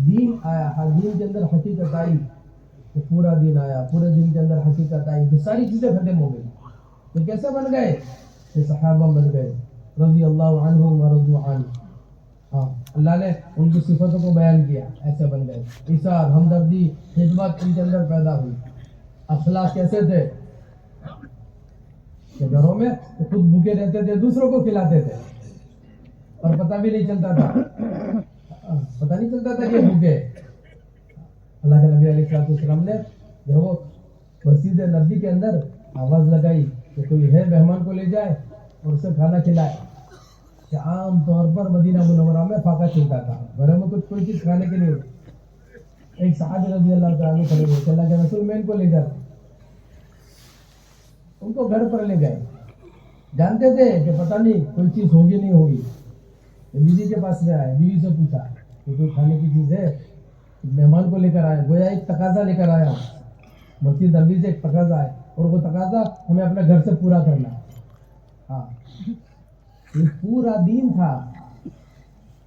S3: دین آیا، ہر دین کے اندر حقیقت آئی، کہ پورا دین آیا، پورے دین کے اندر حقیقت آئی، یہ ساری چیزیں ختم ہو گئی. یہ کیسے بن گئے؟ یہ صحابہ بن گئے رضی اللہ عنہم ورضوا عنہ. ہاں اللہ نے ان کی صفتوں کو بیان کیا، ایسے بن گئے. ایثار، ہمدردی، خدمت ان کے اندر پیدا ہوئی. اخلاق کیسے تھے کہ گھروں میں خود بھوکے رہتے تھے، دوسروں کو کھلاتے تھے اور پتہ بھی نہیں چلتا تھا، کہ بھوکے. اللہ کے نبی علیہ السلام نے جب وہ مسجد نبی کے اندر آواز لگائی کہ کوئی ہے مہمان کو لے جائے اور اسے کھانا کھلائے، کہ عام طور پر مدینہ منورہ میں فاقہ چلتا تھا، گھر میں کوئی چیز کھانے کے لیے. ایک صحابی رضی اللہ تعالیٰ کھڑے ہوئے کہ اللہ کے رسول میں ان کو لے جاتا، ان کو گھر پر لے گئے. جانتے تھے کہ پتہ نہیں کوئی چیز ہوگی نہیں ہوگی. بیوی کے پاس میں آئے، بیوی سے پوچھا کہ کوئی کھانے کی چیز ہے؟ مہمان کو لے کر آئے، گویا ایک تقاضا لے کر آیا. مسجد نبوی سے ایک تقاضا ہے اور وہ تقاضا ہمیں اپنے گھر سے پورا کرنا. ہاں یہ پورا دین تھا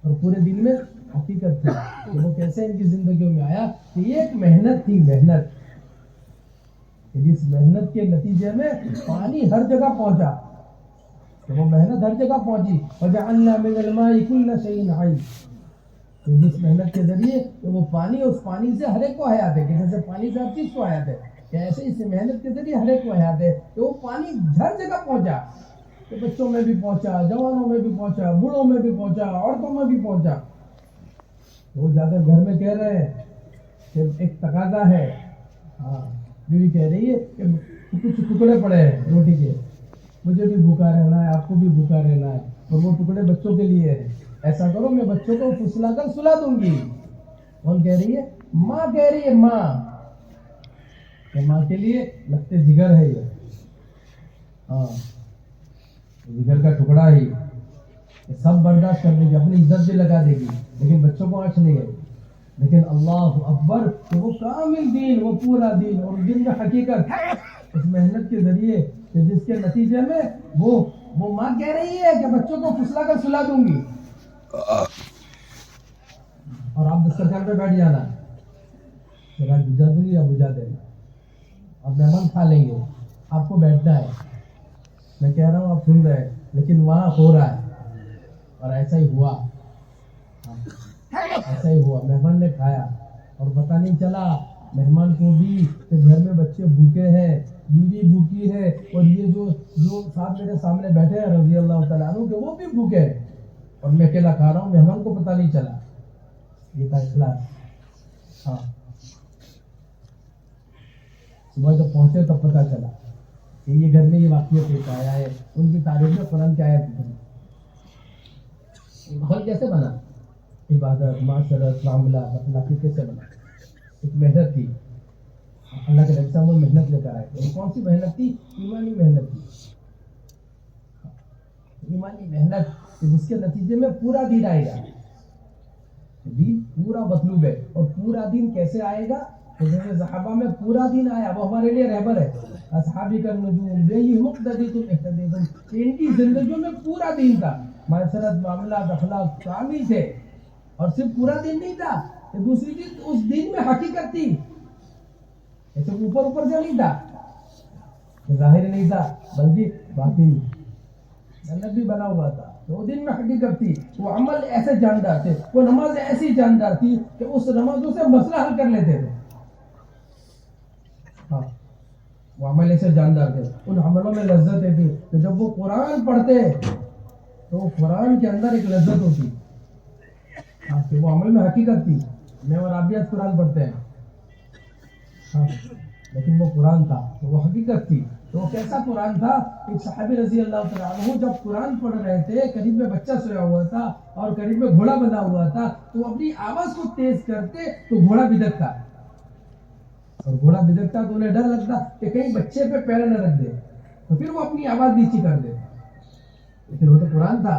S3: اور پورے دن میں حقیقت تھی کہ وہ کیسے ان کی زندگیوں میں آیا کہ یہ ایک محنت تھی، محنت کہ جس محنت کے نتیجے میں پانی ہر جگہ پہنچا، کہ وہ محنت ہر جگہ پہنچی. وَجَعَلْنَا مِنَ الْمَاءِ كُلَّ شَيْءٍ حَيٍّ، کہ جس محنت کے ذریعے وہ پانی، اس پانی سے ہر ایک کو حیات ہے، کہ جیسے پانی سے ہر چیز کو حیات ہے، کہ ایسے اس محنت کے ذریعے ہر ایک کو حیات ہے، کہ وہ پانی ہر جگہ پہنچا، کہ بچوں میں بھی پہنچا، جوانوں میں بھی پہنچا، بوڑھوں میں بھی پہنچا، عورتوں میں بھی پہنچا. وہ جا کر گھر میں کہہ رہے ہیں کہ ایک تقاضا ہے. ہاں بیوی کہہ رہی ہے کہ کچھ ٹکڑے پڑے ہیں روٹی کے، مجھے بھی بھوکا رہنا ہے، آپ کو بھی بھوکا رہنا ہے، اور وہ ٹکڑے بچوں کے لیے ہیں. ایسا کرو میں بچوں کو پھسلا کر سلا دوں گی. کون کہہ رہی ہے؟ ماں کہہ رہی ہے. ماں کے لیے لگتے جگر ہے یہ، ہاں جگر کا ٹکڑا ہی سب برداشت کر لے گی، اپنی عزت بھی لگا دے گی، لیکن بچوں کو آنچ نہیں ہے. لیکن اللہ اکبر کہ وہ کامل دین، وہ پورا دین، اور دن میں حقیقت اس محنت کے ذریعے کہ جس کے نتیجے میں وہ ماں کہہ رہی ہے کہ بچوں کو پھسلا کر سلا دوں گی اور آپ دسترخوان پہ بیٹھ جانا، ذرا بجھا دوں گی یا بجھا دینا، اور مہمان کھا لیں گے، آپ کو بیٹھنا ہے. میں کہہ رہا ہوں آپ سن رہے ہیں، لیکن وہاں ہو رہا ہے. اور ایسا ہی ہوا، مہمان نے کھایا اور پتہ نہیں چلا مہمان کو بھی کہ گھر میں بچے بھوکے ہیں، بیوی بھوکی ہے، اور یہ جو صاحب میرے سامنے بیٹھے ہیں رضی اللہ تعالیٰ عنہ کہ وہ بھی بھوکے ہیں، اور میں اکیلا کھا رہا ہوں، مہمان کو پتہ نہیں چلا. یہ تھا اخلاص. ہاں صبح جب پہنچے تب پتہ چلا کہ یہ گھر میں یہ واقعہ پیش آیا ہے. ان کی تاریخ میں قرآن کی آیت ہے. ماحول کیسے بنا؟ عبادت، معاشرت، معاملات، اخلاقی کیسے بنا؟ ایک محنت تھی. اللہ کے نبی صاحب وہ محنت لے کر آئے. کون سی محنت تھی؟ ایمانی محنت تھی. ایمانی محنت جس کے نتیجے میں پورا دین آئے گا. دین پورا مطلوب ہے. اور پورا دین کیسے آئے گا؟ جیسے صحابہ میں پورا دین آیا، وہ ہمارے لیے رہبر ہے. اصحابی کا نجوم بیہی مقتدیتم اہتدیتم، ان کی زندگیوں میں پورا دین تھا. معاشرت، معاملات، اخلاق کامل تھے. اور صرف پورا دین نہیں تھا کہ دوسری چیز اس دین میں حقیقت تھی. ایسے اوپر سے نہیں تھا، ظاہر نہیں تھا، بلکہ باطن جنت بھی بنا ہوا تھا. وہ دن میں حقیقت تھی. وہ عمل ایسے جاندار تھے، وہ نماز ایسی جاندار تھی کہ اس نمازوں سے مسئلہ حل کر لیتے تھے. ہاں وہ عمل ایسے جاندار تھے. ان عملوں میں لذتیں تھی کہ جب وہ قرآن پڑھتے تو قرآن کے اندر ایک لذت ہوتی. ہاں کہ وہ عمل میں حقیقت تھی. میں اور آپ بھی آج قرآن پڑھتے ہیں، ہاں لیکن وہ قرآن تھا تو وہ حقیقت تھی. تو وہ کیسا قرآن تھا؟ ایک صحابی رضی اللہ تعالیٰ عنہ جب قرآن پڑھ رہے تھے، قریب میں بچہ سویا ہوا تھا اور قریب میں گھوڑا بنا ہوا تھا، تو اپنی آواز کو تیز کرتے تو گھوڑا بھی دکتا. اور گھوڑا بھدکتا تو انہیں ڈر لگتا کہ کہیں بچے پہ پیر نہ رکھ دے، تو پھر وہ اپنی آواز نیچی کر دے، لیکن وہ تو قرآن تھا،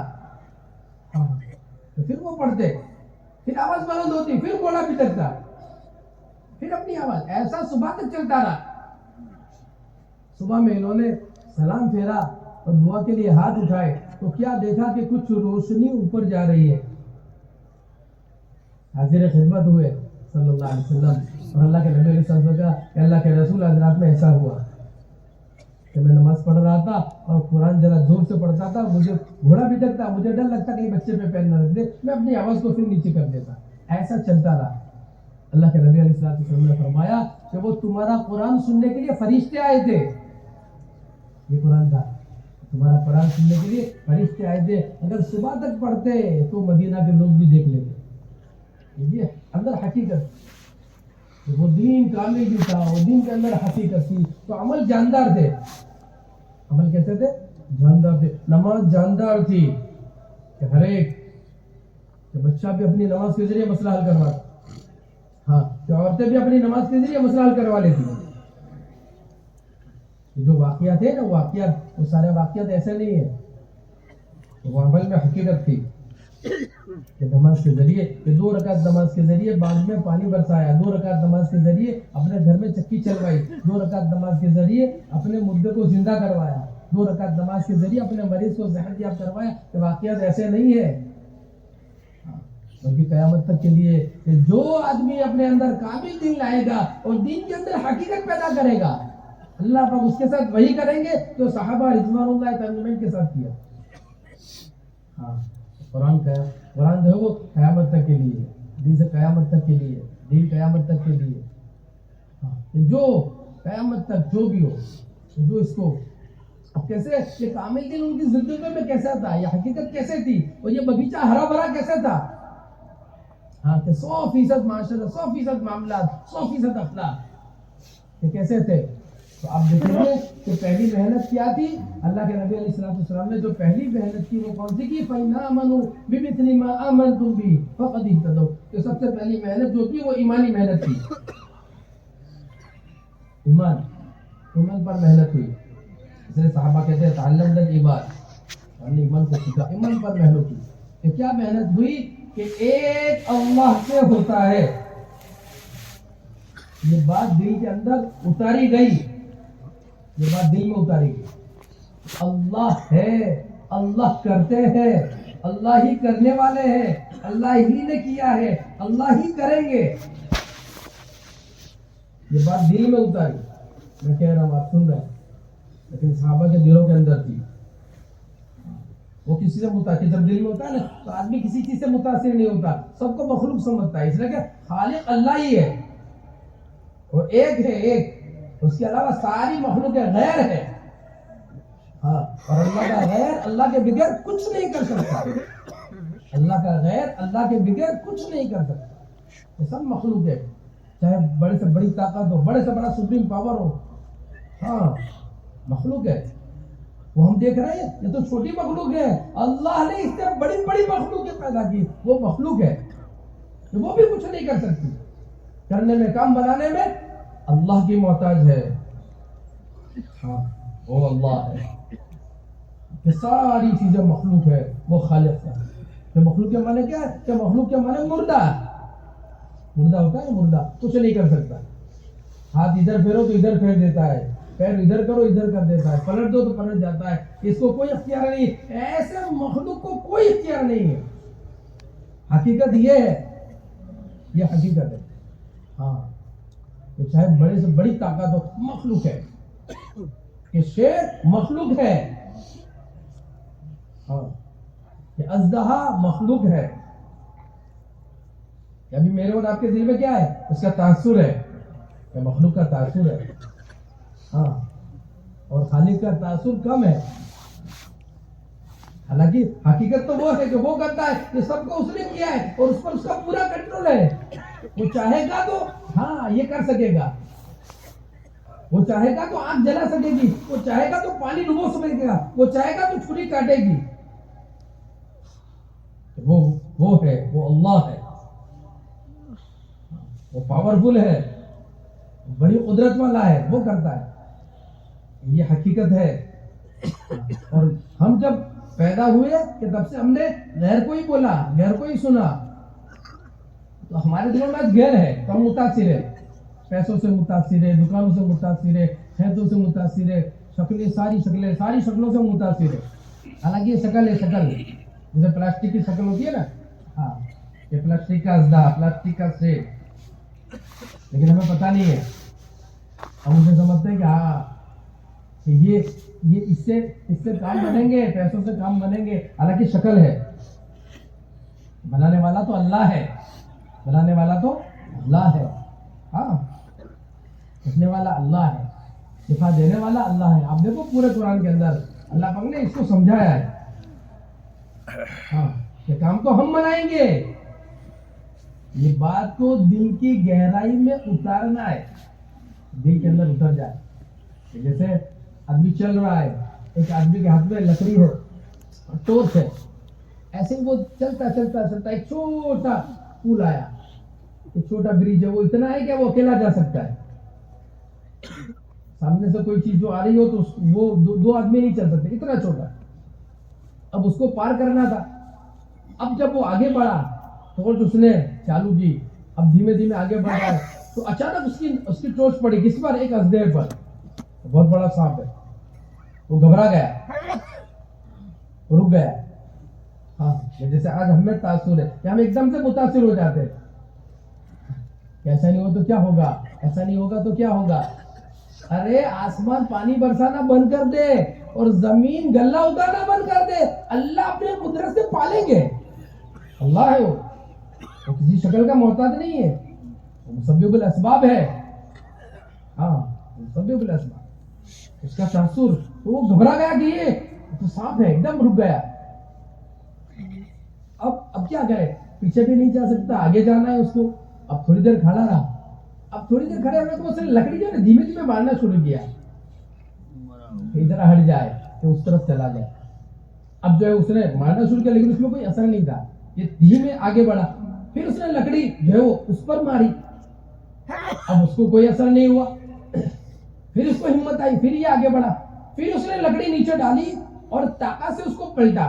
S3: تو پھر وہ پڑھتے، پھر آواز بلند ہوتی، پھر گھوڑا بھدکتا، پھر اپنی آواز، ایسا صبح تک چلتا رہا۔ صبح میں انہوں نے سلام پھیرا اور دعا کے لیے ہاتھ اٹھائے تو کیا دیکھا کہ کچھ روشنی اوپر جا رہی ہے۔ حاضر خدمت ہوئے صلی اللہ علیہ وسلم اور اللہ کے نبی علیہ السلام کا کہ اللہ کے رسول حضرات میں ایسا ہوا کہ میں نماز پڑھ رہا تھا اور قرآن ذرا زور سے پڑھتا تھا، مجھے گھوڑا بھی دکھتا، مجھے ڈر لگتا کہ بچے پہ پیر نہ رکھ دے، میں اپنی آواز کو پھر نیچے کر دیتا، ایسا چلتا رہا۔ اللہ کے نبی علیہ السلام نے فرمایا کہ وہ تمہارا قرآن سننے کے لیے فرشتے آئے تھے، یہ قرآن تھا، تمہارا قرآن سننے کے لیے فرشتے آئے تھے، اگر صبح تک پڑھتے تو مدینہ کے لوگ بھی دیکھ لیتے۔ یہ اندر حقیقت، وہ دین کامل بھی تھا، وہ دین کے اندر حقیقت تھی، تو عمل جاندار تھے۔ عمل کیسے تھے؟ جاندار تھے۔ نماز جاندار تھی کہ ہر ایک کہ بچہ بھی اپنی نماز کے ذریعے مسئلہ حل کرواتا، ہاں کہ عورتیں بھی اپنی نماز کے ذریعے مسئلہ حل کروا لیتی ہیں۔ جو واقعات ہے نا، واقعات، وہ سارے واقعات ایسے نہیں ہیں، وہ عمل میں حقیقت تھی کہ نماز کے ذریعے، کہ 2 رکعت نماز کے ذریعے باغ میں پانی برسایا، 2 رکعت نماز کے ذریعے اپنے گھر میں چکی چلوائی، 2 رکعت نماز کے ذریعے اپنے مردے کو زندہ کروایا، 2 رکعت نماز کے ذریعے اپنے مریض کو صحت یاب کروایا۔ کہ واقعات ایسے نہیں ہے، بلکہ قیامت تک کے لیے کہ جو آدمی اپنے اندر کامل دین لائے گا اور دین کے اندر حقیقت پیدا کرے گا، اللہ پاک اس کے ساتھ وہی کریں گے جو صحابہ رضوان اللہ تعالی کے ساتھ کیا۔ ہاں قرآن جو ہے وہ قیامت تک کے لیے، دین سے قیامت تک کے لیے، دین قیامت تک کے لیے، جو قیامت تک جو بھی ہو، جو اس کو اب کیسے یہ کامل دین ان کی زندگی میں کیسا تھا، یہ حقیقت کیسے تھی، اور یہ باغیچہ ہرا بھرا کیسے تھا، ہاں کہ 100% معاشرہ، 100% معاملات، 100% اخلاق، یہ کیسے تھے۔ تو آپ دیکھیں گے کہ پہلی محنت کیا تھی، اللہ کے نبی علیہ السلام نے جو پہلی محنت کی وہ کون سی کی؟ فَإِنْ آمَنُوا بِمِثْلِ مَا آمَنْتُمْ بِهِ فَقَدِ اهْتَدَوْا، تو سب سے پہلی محنت جو کی وہ ایمانی محنت تھی، ایمان پر محنت ہوئی، اس لیے صحابہ کہتے ہیں تعلمنا الایمان، ہم نے ایمان کو سیکھا، ایمان پر محنت ہوئی۔ کہ کیا محنت ہوئی؟ کہ ایک اللہ سے ہوتا ہے، یہ بات دل کے اندر اتاری گئی، یہ بات دل میں اتاری گئی، اللہ ہے، اللہ کرتے ہیں، اللہ ہی کرنے والے ہیں، اللہ ہی نے کیا ہے، اللہ ہی کریں گے، یہ بات دل میں اتاری۔ میں کہہ رہا ہوں آپ سن رہے ہیں، لیکن صحابہ کے دلوں کے اندر تھی، وہ کسی سے متاثر، جب دل میں ہوتا ہے نا تو آدمی کسی چیز سے متاثر نہیں ہوتا، سب کو مخلوق سمجھتا ہے، اس لیے کہ خالق اللہ ہی ہے اور ایک ہے، ایک، اس کے علاوہ ساری مخلوق غیر ہے، ہاں، اور اللہ کا غیر اللہ کے بغیر کچھ نہیں کر سکتا، اللہ کا غیر اللہ کے بغیر کچھ نہیں کر سکتا، یہ سب مخلوق ہے، چاہے بڑے سے بڑی طاقت ہو، بڑے سے بڑا سپریم پاور ہو، ہاں مخلوق ہے، وہ ہم دیکھ رہے ہیں، یہ تو چھوٹی مخلوق ہے، اللہ نے اس سے بڑی بڑی مخلوقیں پیدا کی، وہ مخلوق ہے، وہ بھی کچھ نہیں کر سکتی، کرنے میں، کام بنانے میں اللہ کی محتاج ہے، ہاں وہ اللہ ہے، کہ ساری چیزیں مخلوق ہے، وہ خالق ہے۔ کہ مخلوق کے معنی کیا ہے؟ کہ مخلوق کے معنی مردہ، مردہ ہوتا ہے، مردہ کچھ نہیں کر سکتا، ہاتھ ادھر پھیرو تو ادھر پھیر دیتا ہے، پیر ادھر کرو ادھر کر دیتا ہے، پلٹ دو تو پلٹ جاتا ہے، اس کو کوئی اختیار نہیں، ایسے مخلوق کو کوئی اختیار نہیں ہے۔ حقیقت یہ ہے، یہ حقیقت ہے، ہاں کہ چاہے بڑے سے بڑی طاقت ہو، مخلوق ہے، کہ شیر مخلوق ہے، ہاں کہ اژدہا مخلوق ہے، کہ ابھی میرے اور آپ کے دل میں کیا ہے؟ اس کا تاثر ہے، کہ مخلوق کا تاثر ہے، ہاں، اور خالق کا تاثر کم ہے، حالانکہ حقیقت تو وہ ہے کہ وہ کرتا ہے کہ سب کو اس نے کیا ہے اور اس پر اس کا پورا کنٹرول ہے، وہ چاہے گا تو ہاں یہ کر سکے گا، وہ چاہے گا تو آگ جلا سکے گی، وہ چاہے گا تو پانی ڈبو سکے گا، وہ چاہے گا تو چھری کاٹے گی، وہ ہے، وہ اللہ ہے، وہ پاورفل ہے، بڑی قدرت والا ہے، وہ کرتا ہے. یہ حقیقت ہے. اور ہم جب پیدا ہوئے کہ تب سے ہم نے غیر کو ہی بولا، غیر کو ہی سنا، تو ہمارے دلوں میں غیر ہے تو ہم متاثر ہے. پیسوں سے متاثر ہے، دکانوں سے متاثر ہے، کھیتوں سے متاثر ہے، ساری شکلوں سے متاثر ہے. حالانکہ یہ شکل ہے، شکل جیسے پلاسٹک کی شکل ہوتی ہے نا، ہاں یہ پلاسٹک کا ازدا، پلاسٹک کا سیب، لیکن ہمیں پتہ نہیں ہے. ہم اسے سمجھتے ہیں کہ ہاں یہ اس سے کام بنیں گے، پیسوں سے کام بنیں گے. حالانکہ شکل ہے. بنانے والا تو اللہ ہے، بنانے والا تو اللہ ہے. ہاں رکھنے والا اللہ ہے، شفا دینے والا اللہ ہے. آپ دیکھو پورے قرآن کے اندر اللہ پاک نے اس کو سمجھایا ہے. ہاں یہ کام تو ہم بنائیں گے. یہ بات کو دل کی گہرائی میں اتارنا ہے، دل کے اندر اتر جائے. جیسے آدمی چل رہا ہے، ایک آدمی کے ہاتھ میں لکڑی ہے، ٹورچ ہے، ایسے ہی وہ چلتا ایک چھوٹا پل آیا، ایک چھوٹا برج ہے، وہ اتنا ہے کہ وہ اکیلا جا سکتا ہے. سامنے سے کوئی چیز جو آ رہی ہو تو وہ دو آدمی نہیں چل سکتے، اتنا چھوٹا. اب اس کو پار کرنا تھا. اب جب وہ آگے بڑھا ٹورچ اس نے چالو کی، اب دھیمے دھیمے آگے بڑھ رہا ہے تو اچانک اس کی ٹورچ پڑی کس پر؟ ایک اژدہے پر. بہت بڑا سانپ ہے. وہ گھبرا گیا، رک گیا. ہاں جیسے آج ہمیں تاثر ہے کہ ہم ایک دم سے متاثر ہو جاتے ہیں. ایسا نہیں ہو تو کیا ہوگا، ایسا نہیں ہوگا تو کیا ہوگا. ارے آسمان پانی برسانا بند کر دے اور زمین گلہ اتارنا بند کر دے، اللہ اپنے قدرت سے پالیں گے. اللہ ہے، وہ کسی شکل کا محتاج نہیں ہے، وہ مسبب الاسباب ہے. ہاں مسبب الاسباب. اس کا تاثر تو وہ گھبرا گیا کہ یہ تو سانپ ہے، ایک دم رک گیا. اب کیا کرے، پیچھے بھی نہیں جا سکتا، آگے جانا ہے اس کو. اب تھوڑی دیر کھڑا رہا. اب تھوڑی دیر کھڑے ہوئے تو اس نے لکڑی جو ہے دھیمے دھیمے مارنا شروع کیا، ادھر ہٹ جائے تو اس طرف چلا جائے. اب جو ہے اس نے مارنا شروع کیا لیکن اس میں کوئی اثر نہیں تھا. یہ دھیمے آگے بڑھا، پھر اس نے لکڑی جو ہے وہ اس پر ماری. اب اس کو کوئی اثر نہیں ہوا. پھر اس کو ہمت آئی، پھر یہ آگے بڑھا، پھر اس نے لکڑی نیچے ڈالی اور طاقت سے اس کو پلٹا.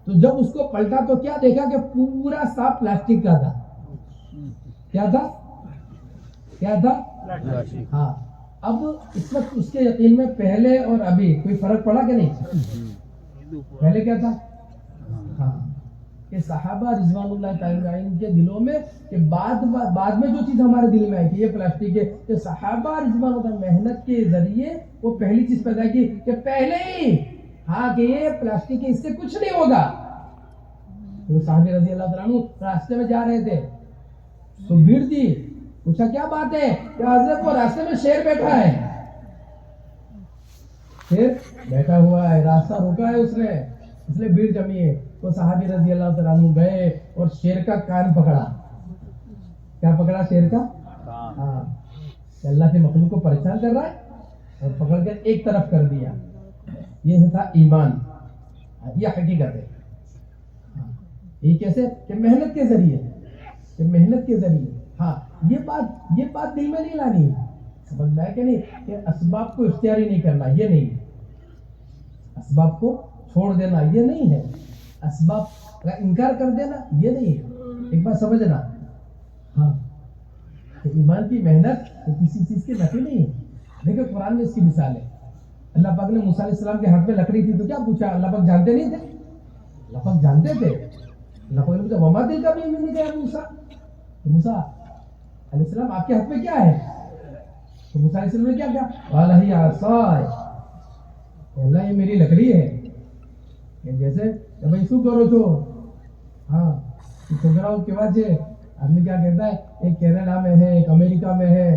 S3: تو جب اس کو پلٹا تو کیا دیکھا کہ پورا سانپ پلاسٹک کا تھا. کیا تھا؟ ہاں. اب اس وقت اس کے یقین میں پہلے اور ابھی کوئی فرق پڑا کہ نہیں؟ پہلے کیا تھا؟ ہاں کہ صحابہ رضوان اللہ تعالی عنہ کے دلوں میں کہ بعد میں جو چیز ہمارے دل میں ہے کہ یہ پلاسٹک ہے، کہ صحابہ رضوان اللہ محنت کے ذریعے وہ پہلی چیز پیدا کی کہ پہلے ہی ہاں کہ یہ پلاسٹک ہے، اس سے کچھ نہیں ہوگا. تو صحابی رضی اللہ تعالیٰ عنہ راستے میں جا رہے تھے تو بھیڑ تھی. پوچھا کیا بات ہے؟ کہ حضرت وہ راستے میں شیر بیٹھا ہے. شیر بیٹھا ہوا ہے، راستہ روکا ہے اس نے بھیڑ جمی ہے. تو صحابی رضی اللہ تعالیٰ عنہ گئے اور شیر کا کان پکڑا. کیا پکڑا؟ شیر کا. ہاں اللہ کے مخلوق کو پریشان کر رہا ہے اور پکڑ کر ایک طرف کر دیا. یہ تھا ایمان. یہ حقیقت ہے. یہ کیسے؟ کہ محنت کے ذریعے. ہاں یہ بات دل میں نہیں لانی، سمجھ میں کہ نہیں کہ اسباب کو اختیاری نہیں کرنا، یہ نہیں. اسباب کو چھوڑ دینا یہ نہیں ہے. اسباب کا انکار کر دینا یہ نہیں ہے. ایک بات سمجھنا، ہاں کہ ایمان کی محنت کسی چیز کی نفی نہیں ہے. دیکھیں قرآن میں اس کی مثال ہے. اللہ پاک نے موسیٰ علیہ السلام کے ہاتھ میں لکڑی تھی تو کیا پوچھا؟ اللہ پاک جانتے نہیں تھے؟ اللہ پاک جانتے تھے. اللہ پاک نے پوچھا وما تلک بیمینک یا موسیٰ، موسیٰ علیہ السلام آپ کے ہاتھ میں کیا ہے؟ تو موسیٰ علیہ السلام نے کیا کہا؟ قال ہی عصای، اللہ یہ میری لکڑی ہے. جیسے بھائی شو کرو چھو، ہاں چھوکراؤ کے بعد آدمی کیا کہتا ہے، ایک کینیڈا میں ہے، ایک امریکہ میں ہے،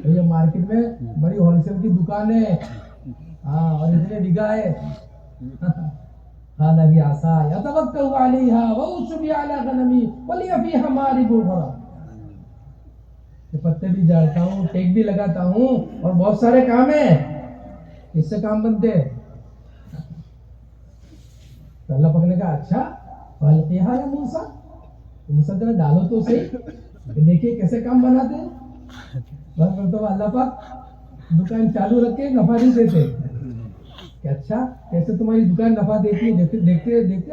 S3: یہ مارکیٹ میں بڑی ہول سیل کی دکان ہے، ہاں اور اتنے بگا ہے. قال هي عصاي اتوكل عليها واصب على غنمي ولي فيها مآرب اخرى. پتے بھی جاڑتا ہوں، ٹیک بھی لگاتا ہوں اور بہت سارے کام ہیں، اس سے کام بنتے. تو اللہ پاک نے کہا اچھا فالقیہا یا موسیٰ، موسیٰ ذرا ڈالو تو صحیح، دیکھیے کیسے کام بناتے ہیں. بعض مرتبہ اللہ پاک دکان چالو رکھ کے نفع نہیں دیتے کہ اچھا کیسے تمہاری دکان نفع دیتی ہے، دیکھتے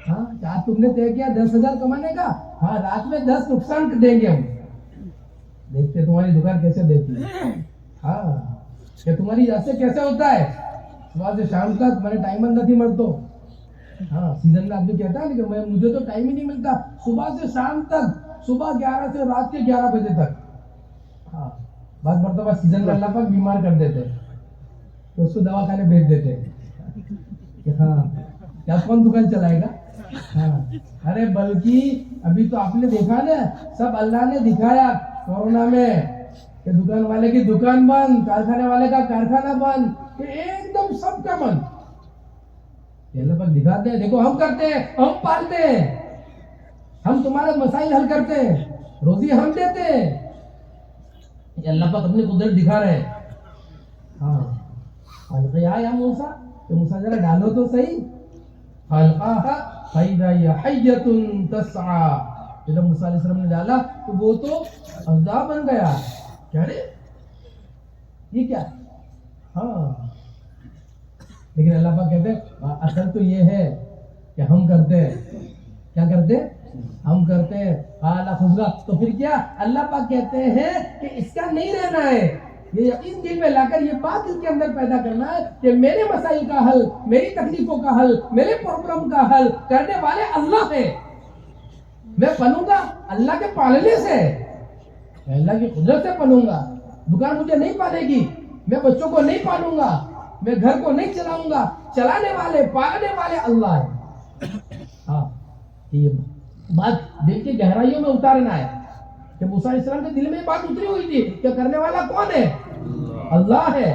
S3: ہاں آج تم نے طے کیا 10,000 کمانے کا، ہاں رات میں 10 نقصان دیں گے ہم، دیکھتے تمہاری دکان کیسے دیتی ہے، ہاں کہ تمہاری ایسے کیسے ہوتا ہے صبح سے شام تک میں ٹائم نہیں ملتا، ہاں سیزن میں آدمی کہتا ہے کہ مجھے تو ٹائم ہی نہیں ملتا صبح سے شام تک، صبح 11 سے رات کے 11 بجے تک، ہاں بعض مرتبہ سیزن میں اللہ پاک بیمار کر دیتے تو اس کو دوا خانے بھیج دیتے کہ ہاں کیا کون دکان چلائے گا، ہاں ارے بلکہ ابھی تو آپ نے دیکھا نا سب اللہ نے دکھایا کورونا میں کہ دکان والے کی دکان بند، کارخانے والے کا کارخانہ بند، کہ ایک دم سب کا بند، اللہ پاک دکھاتے ہیں دیکھو ہم کرتے ہیں، ہم پالتے ہیں، ہم تمہارے مسائل حل کرتے ہیں، روزی ہم دیتے ہیں، یہ اللہ پاک اپنی قدرت دکھا رہے ہیں، ہاں القیا یا موسیٰ کہ موسیٰ ذرا ڈالو تو صحیح، خلقاها فإذا هي حية تسعى، جب موسیٰ علیہ السلام نے ڈالا تو وہ تو اژدہا بن گیا، کیا رے یہ کیا، ہاں لیکن اللہ پاک کہتے ہیں اصل تو یہ ہے کہ ہم کرتے ہیں، کیا کرتے ہیں ہم کرتے ہیں، اعلیٰ خزرہ، تو پھر کیا اللہ پاک کہتے ہیں کہ اس کا نہیں رہنا ہے، یہ یقین دل میں لا کر یہ بات دل کے اندر پیدا کرنا ہے کہ میرے مسائل کا حل، میری تکلیفوں کا حل، میرے پرابلم کا حل کرنے والے اللہ ہیں، میں پلوں گا اللہ کے پالنے سے، میں اللہ کی قدرت سے پلوں گا، دکان مجھے نہیں پالے گی، میں بچوں کو نہیں پالوں گا، میں گھر کو نہیں چلاؤں گا، چلانے والے پالنے والے اللہ ہیں، ہاں یہ بات دل کی گہرائیوں میں اتارنا ہے کہ موسیٰ علیہ السلام کے دل میں یہ بات اتری ہوئی تھی کہ کرنے والا کون ہے، اللہ ہے،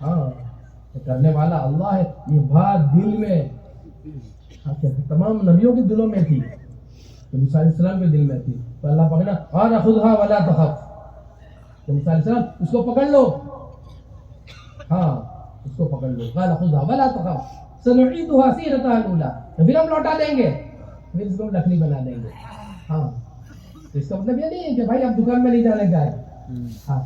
S3: ہاں کرنے والا اللہ ہے، یہ بات دل میں تمام نبیوں کے دلوں میں تھی، موسیٰ علیہ السلام کے دل میں تھی، تو اللہ پکڑنا اور خذھا ولا تخف، تو موسیٰ علیہ السلام اس کو پکڑ لو، ہاں اس کو پکڑ لو، قال خذھا ولا تخف سنعيدها سيرتها الاولى، پھر ہم لوٹا دیں گے، پھر اس کو لکڑی بنا دیں گے، ہاں اس کا مطلب یہ نہیں ہے کہ بھائی اب دکان میں نہیں جانے کا ہے، ہاں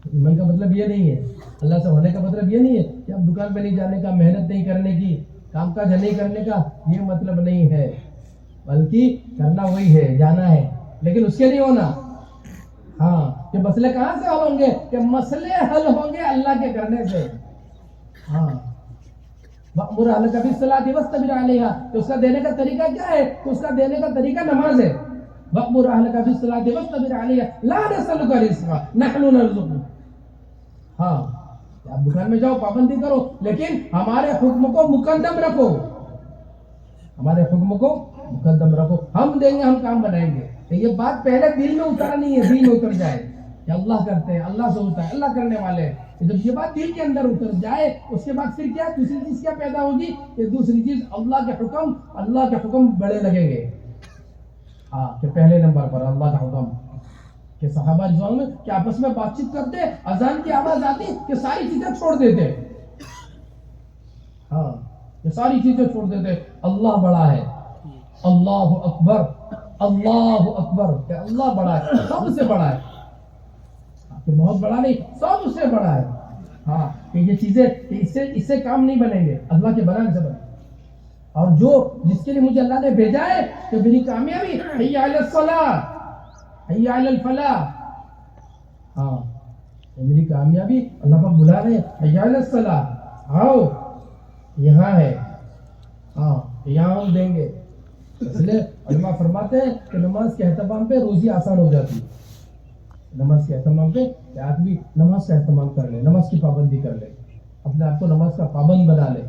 S3: ایمان کا مطلب یہ نہیں ہے، اللہ سے ہونے کا مطلب یہ نہیں ہے کہ اب دکان پہ نہیں جانے کا، محنت نہیں کرنے کی، کام کاج نہیں کرنے کا، یہ مطلب نہیں ہے، بلکہ کرنا وہی ہے، جانا ہے، لیکن اس کے نہیں ہونا، ہاں کہ مسئلے کہاں سے حل ہوں گے، کہ مسئلے حل ہوں گے اللہ کے کرنے سے، ہاں وَأْمُرْ أَهْلَكَ بِالصَّلَاةِ وَاصْطَبِرْ عَلَيْهَا، تو اس کا دینے کا طریقہ کیا ہے، تو اس کا دینے کا طریقہ نماز ہے، وَأْمُرْ أَهْلَكَ بِالصَّلَاةِ وَاصْطَبِرْ عَلَيْهَا لَا نَسْأَلُكَ رِزْقًا نَحْنُ نَرْزُقُكَ، ہاں آپ دکان میں جاؤ پابندی کرو لیکن ہمارے حکم کو مقدم رکھو، ہمارے حکم کو مقدم رکھو، ہم دیں گے، ہم کام بنائیں گے، یہ بات پہلے دل میں اترنی ہے، دل میں اتر جائے کہ اللہ کرتے ہیں، اللہ سے ہوتا ہے، اللہ کرنے والے ہیں، جب یہ بات دل کے اندر اتر جائے اس کے بعد پھر کیا دوسری چیز کیا پیدا ہوگی کہ دوسری چیز اللہ کے حکم بڑے لگیں گے، ہاں کہ پہلے نمبر پر اللہ کا حکم، کہ صحابہ رضوان میں کہ آپس میں بات چیت کرتے، اذان کی آواز آتی کہ ساری چیزیں چھوڑ دیتے، ہاں کہ ساری چیزیں چھوڑ دیتے، اللہ بڑا ہے، اللہ اکبر، اللہ اکبر، کہ اللہ بڑا ہے، سب سے بڑا ہے، کہ بہت بڑا نہیں، سب سے بڑا ہے، ہاں کہ یہ چیزیں اس سے کام نہیں بنیں گے، اللہ کے بنانے سے بنے، اور جو جس کے لیے مجھے اللہ نے بھیجا ہے کہ میری کامیابی حی علی الصلاۃ حی علی الفلاح، ہاں میری کامیابی اللہ پاک بلا رہے ہیں، حی علی الصلاۃ، آؤ یہاں ہے، ہاں یہاں ہم دیں گے، اس لیے علماء فرماتے ہیں کہ نماز کے اہتمام پہ روزی آسان ہو جاتی ہے، نماز کے اہتمام پہ کہ آدمی نماز کا اہتمام کر لے، نماز کی پابندی کر لے، اپنے آپ کو نماز کا پابند بنا لے،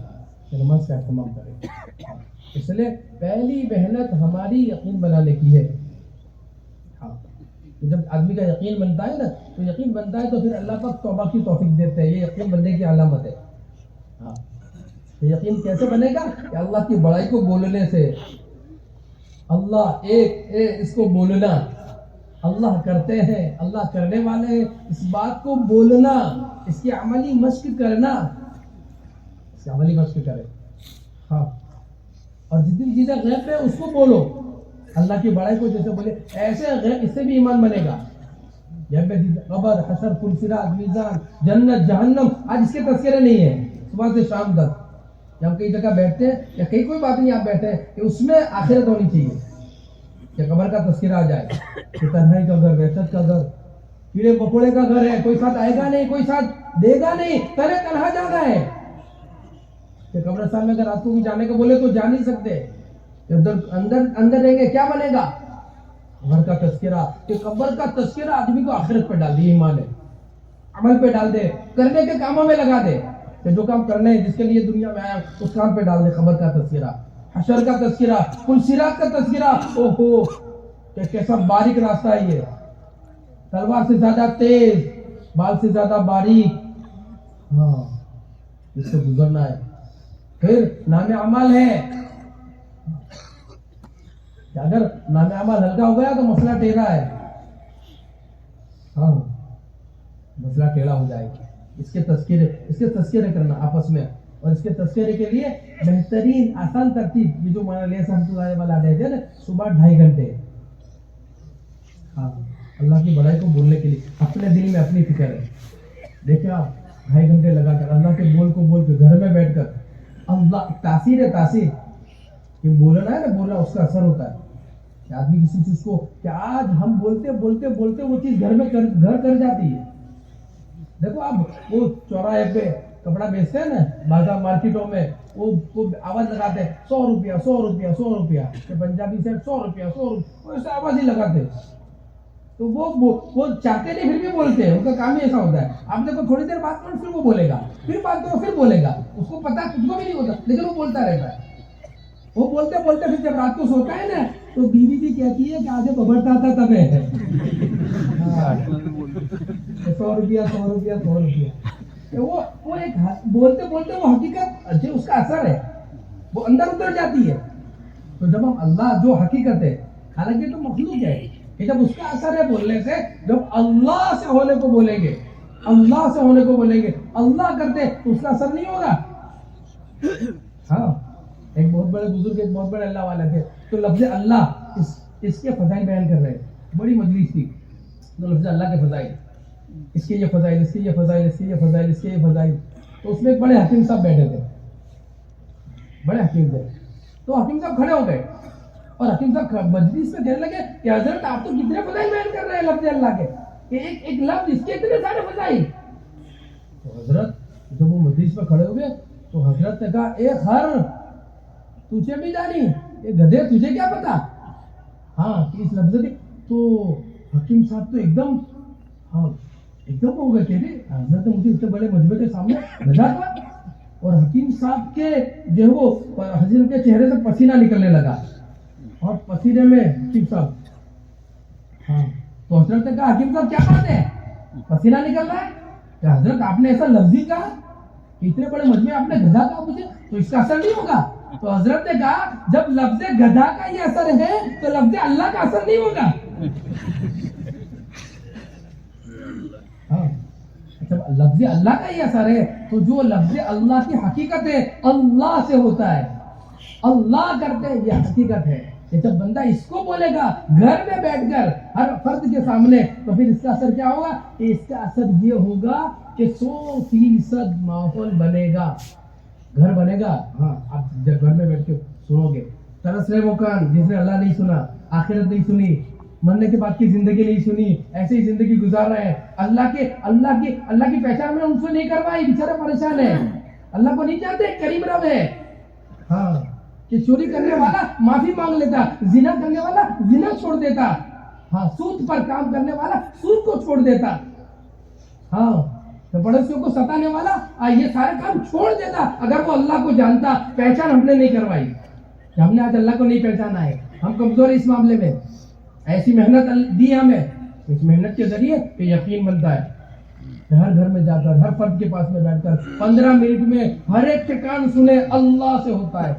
S3: کہ نماز کا اہتمام کرے، اس لیے پہلی محنت ہماری یقین بنانے کی ہے، ہاں جب آدمی کا یقین بنتا ہے نا تو یقین بنتا ہے تو پھر اللہ پاک توبہ کی توفیق دیتے ہیں، یہ یقین بننے کی علامت ہے، ہاں یقین کیسے بنے گا کہ اللہ کی بڑائی کو بولنے سے، اللہ ایک اس کو بولنا، اللہ کرتے ہیں، اللہ کرنے والے ہیں، اس بات کو بولنا، اس کی عملی مشق کرنا، اس کی عملی مشق کرے، ہاں اور جتنی چیزیں غیب ہے اس کو بولو، اللہ کی بڑائی کو جیسے بولے ایسے غیر اس سے بھی ایمان بنے گا. قبر، حشر، پلسرات، میزان، جنت، جہنم، آج اس کے تذکرے نہیں ہیں صبح سے شام تک. ہم کئی جگہ بیٹھتے ہیں یا کئی کوئی بات نہیں آپ بیٹھے ہیں کہ اس میں آخرت ہونی چاہیے کہ قبر کا تذکرہ آ جائے کہ تنہائی کا گھر، وحشت کا گھر، کیڑے مکوڑے کا گھر ہے، کوئی ساتھ آئے گا نہیں، کوئی ساتھ دے گا نہیں، تنہا جانا ہے. کہ قبرستان میں اگر رات کو بھی جانے کو بولے تو جا نہیں سکتے. اندر رہیں گے کیا بنے گا؟ قبر کا تذکرہ. کہ قبر کا تذکرہ آدمی کو آخرت پہ ڈال دے، ایمان ہے، عمل پہ ڈال دے، کرنے کے کاموں میں لگا دے. کہ جو کام کرنے ہیں جس کے لیے دنیا میں آیا اس کام پہ ڈال دے. قبر کا تذکرہ، حشر کا تذکرہ، پلسرات کا تذکرہ. اوہو کہ کیسا باریک راستہ ہے یہ، تلوار سے زیادہ تیز، بال سے زیادہ باریک. ہاں اس سے گزرنا ہے. پھر نام عمل ہے کہ اگر نام عمل ہلکا ہو گیا تو مسئلہ ٹیڑھا ہے. ہاں مسئلہ ٹیڑھا ہو جائے گا. اس کے تذکرے کرنا آپس میں. اور اس کے تذکرے کے لیے بہترین آسان ترتیب یہ جو مولانا علیہ السلام والا ہے نا، صبح 2.5 گھنٹے. ہاں اللہ کی بڑائی کو بولنے کے لیے اپنے دل میں اپنی فکر ہے. دیکھیں آپ 2.5 گھنٹے لگا کر اللہ کے بول کو بول کے گھر میں بیٹھ کر اللہ تاثیر ہے. تاثیر یہ بولنا ہے نا، بولنا اس کا اثر ہوتا ہے کہ آدمی کسی چیز کو کہ آج ہم بولتے بولتے بولتے وہ چیز گھر میں گھر کر جاتی ہے. دیکھو آپ وہ چوراہے پہ کپڑا بیچتے ہیں نا بازار مارکیٹوں میں، وہ آواز لگاتے ہیں 100 روپیہ 100 روپیہ 100 روپیہ. کہ پنجابی سے 100 روپیہ 100 روپیہ ایسے آواز ہی لگاتے. تو وہ چاہتے نہیں پھر بھی بولتے ہیں. ان کا کام ہی ایسا ہوتا ہے. آپ نے کو تھوڑی دیر بات کرو پھر وہ بولے گا، پھر بات کرو پھر بولے گا. اس کو پتا کچھ کو بھی نہیں ہوتا لیکن وہ بولتا رہتا ہے. وہ بولتے بولتے پھر جب رات کو سوتا ہے نا تو بیوی بھی کہتی ہے کہ آج ببرتا تھا تب ہے 100 روپیہ 100 روپیہ 100 روپیہ. وہ ایک بولتے بولتے وہ حقیقت جو اس کا اثر ہے وہ اندر اتر جاتی ہے. تو جب ہم اللہ جو حقیقت ہے، حالانکہ تو مخلوق ہے، کہ جب اس کا اثر ہے بولنے سے، جب اللہ سے ہونے کو بولیں گے، اللہ سے ہونے کو بولیں گے، اللہ کرتے تو اس کا اثر نہیں ہوگا. ہاں ایک بہت بڑے بزرگ، ایک بہت بڑے اللہ والے تھے، تو لفظ اللہ اس کے فضائل بیان کر رہے ہیں. بڑی مجلس تھی تو لفظ اللہ کے فضائل، اس کے یہ فضائل، اس کے یہ فضائل، اس کے یہ فضائل، اس کے یہ فضائل. تو اس میں ایک بڑے حکیم صاحب بیٹھے تھے، بڑے حکیم تھے. تو حکیم صاحب کھڑے ہو گئے اور حکیم صاحب مجلس میں کہنے لگے کہ حضرت آپ تو کتنے فضائل بیان کر رہے ہیں لفظ اللہ کے، کہ ایک لفظ اس کے اتنے سارے فضائل. تو حضرت جب وہ مجلس میں کھڑے ہو گئے تو حضرت نے کہا اے خر تجھے بھی جانی، اے گدھے تجھے کیا پتا. ہاں اس لفظ کی تو حکیم صاحب تو ایک دم ہو گئے کہ حضرت مجھے اتنے بڑے مجمع کے سامنے گدھا تھا. اور حکیم صاحب کے جو وہ حضرت کے چہرے سے پسینہ نکلنے لگا اور پسینے میں حکیم صاحب، ہاں تو حضرت نے کہا حکیم صاحب کیا بات ہے، پسینہ نکل رہا ہے؟ کہ حضرت آپ نے ایسا لفظی کہا کہ اتنے بڑے مجمع آپ نے گدھا کہا مجھے، تو اس کا اثر نہیں ہوگا. تو حضرت نے کہا جب لفظ گدھا کا یہ اثر ہے تو لفظ اللہ کا اثر نہیں ہوگا. ہاں جب لفظ اللہ کا یہ اثر ہے تو جو لفظ اللہ کی حقیقت ہے اللہ سے ہوتا ہے، اللہ کرتے یہ حقیقت ہے. کہ جب بندہ اس کو بولے گا گھر میں بیٹھ کر ہر فرد کے سامنے تو پھر اس کا اثر کیا ہوگا؟ کہ اس کا اثر یہ ہوگا کہ 100% ماحول بنے گا، گھر بنے گا. ہاں آپ جب گھر میں بیٹھ کے سنو گے ترس رہے مکان جس نے اللہ نہیں سنا، آخرت نہیں سنی، مرنے کے بعد کی زندگی نہیں سنی، ایسے ہی زندگی گزار رہے ہیں. اللہ کی پہچان میں ان سے نہیں کروائی، بیچارے پریشان ہیں، اللہ کو نہیں جانتے، کریم رب ہے. ہاں کہ چوری کرنے والا معافی مانگ لیتا، زنا کرنے والا زنا چھوڑ دیتا، ہاں سود پر کام کرنے والا سود کو چھوڑ دیتا، ہاں پڑوسیوں کو ستانے والا یہ سارے کام چھوڑ دیتا اگر وہ اللہ کو جانتا. پہچان ہم نے نہیں کروائی کہ ہم نے آج اللہ کو نہیں پہچانا ہے، ہم کمزور ہیں اس معاملے میں. ایسی محنت دی ہمیں، اس محنت کے ذریعے کہ یقین بنتا ہے کہ ہر گھر میں جا کر ہر فرد کے پاس میں بیٹھ کر 15 منٹ میں ہر ایک کے کان سنے اللہ سے ہوتا ہے.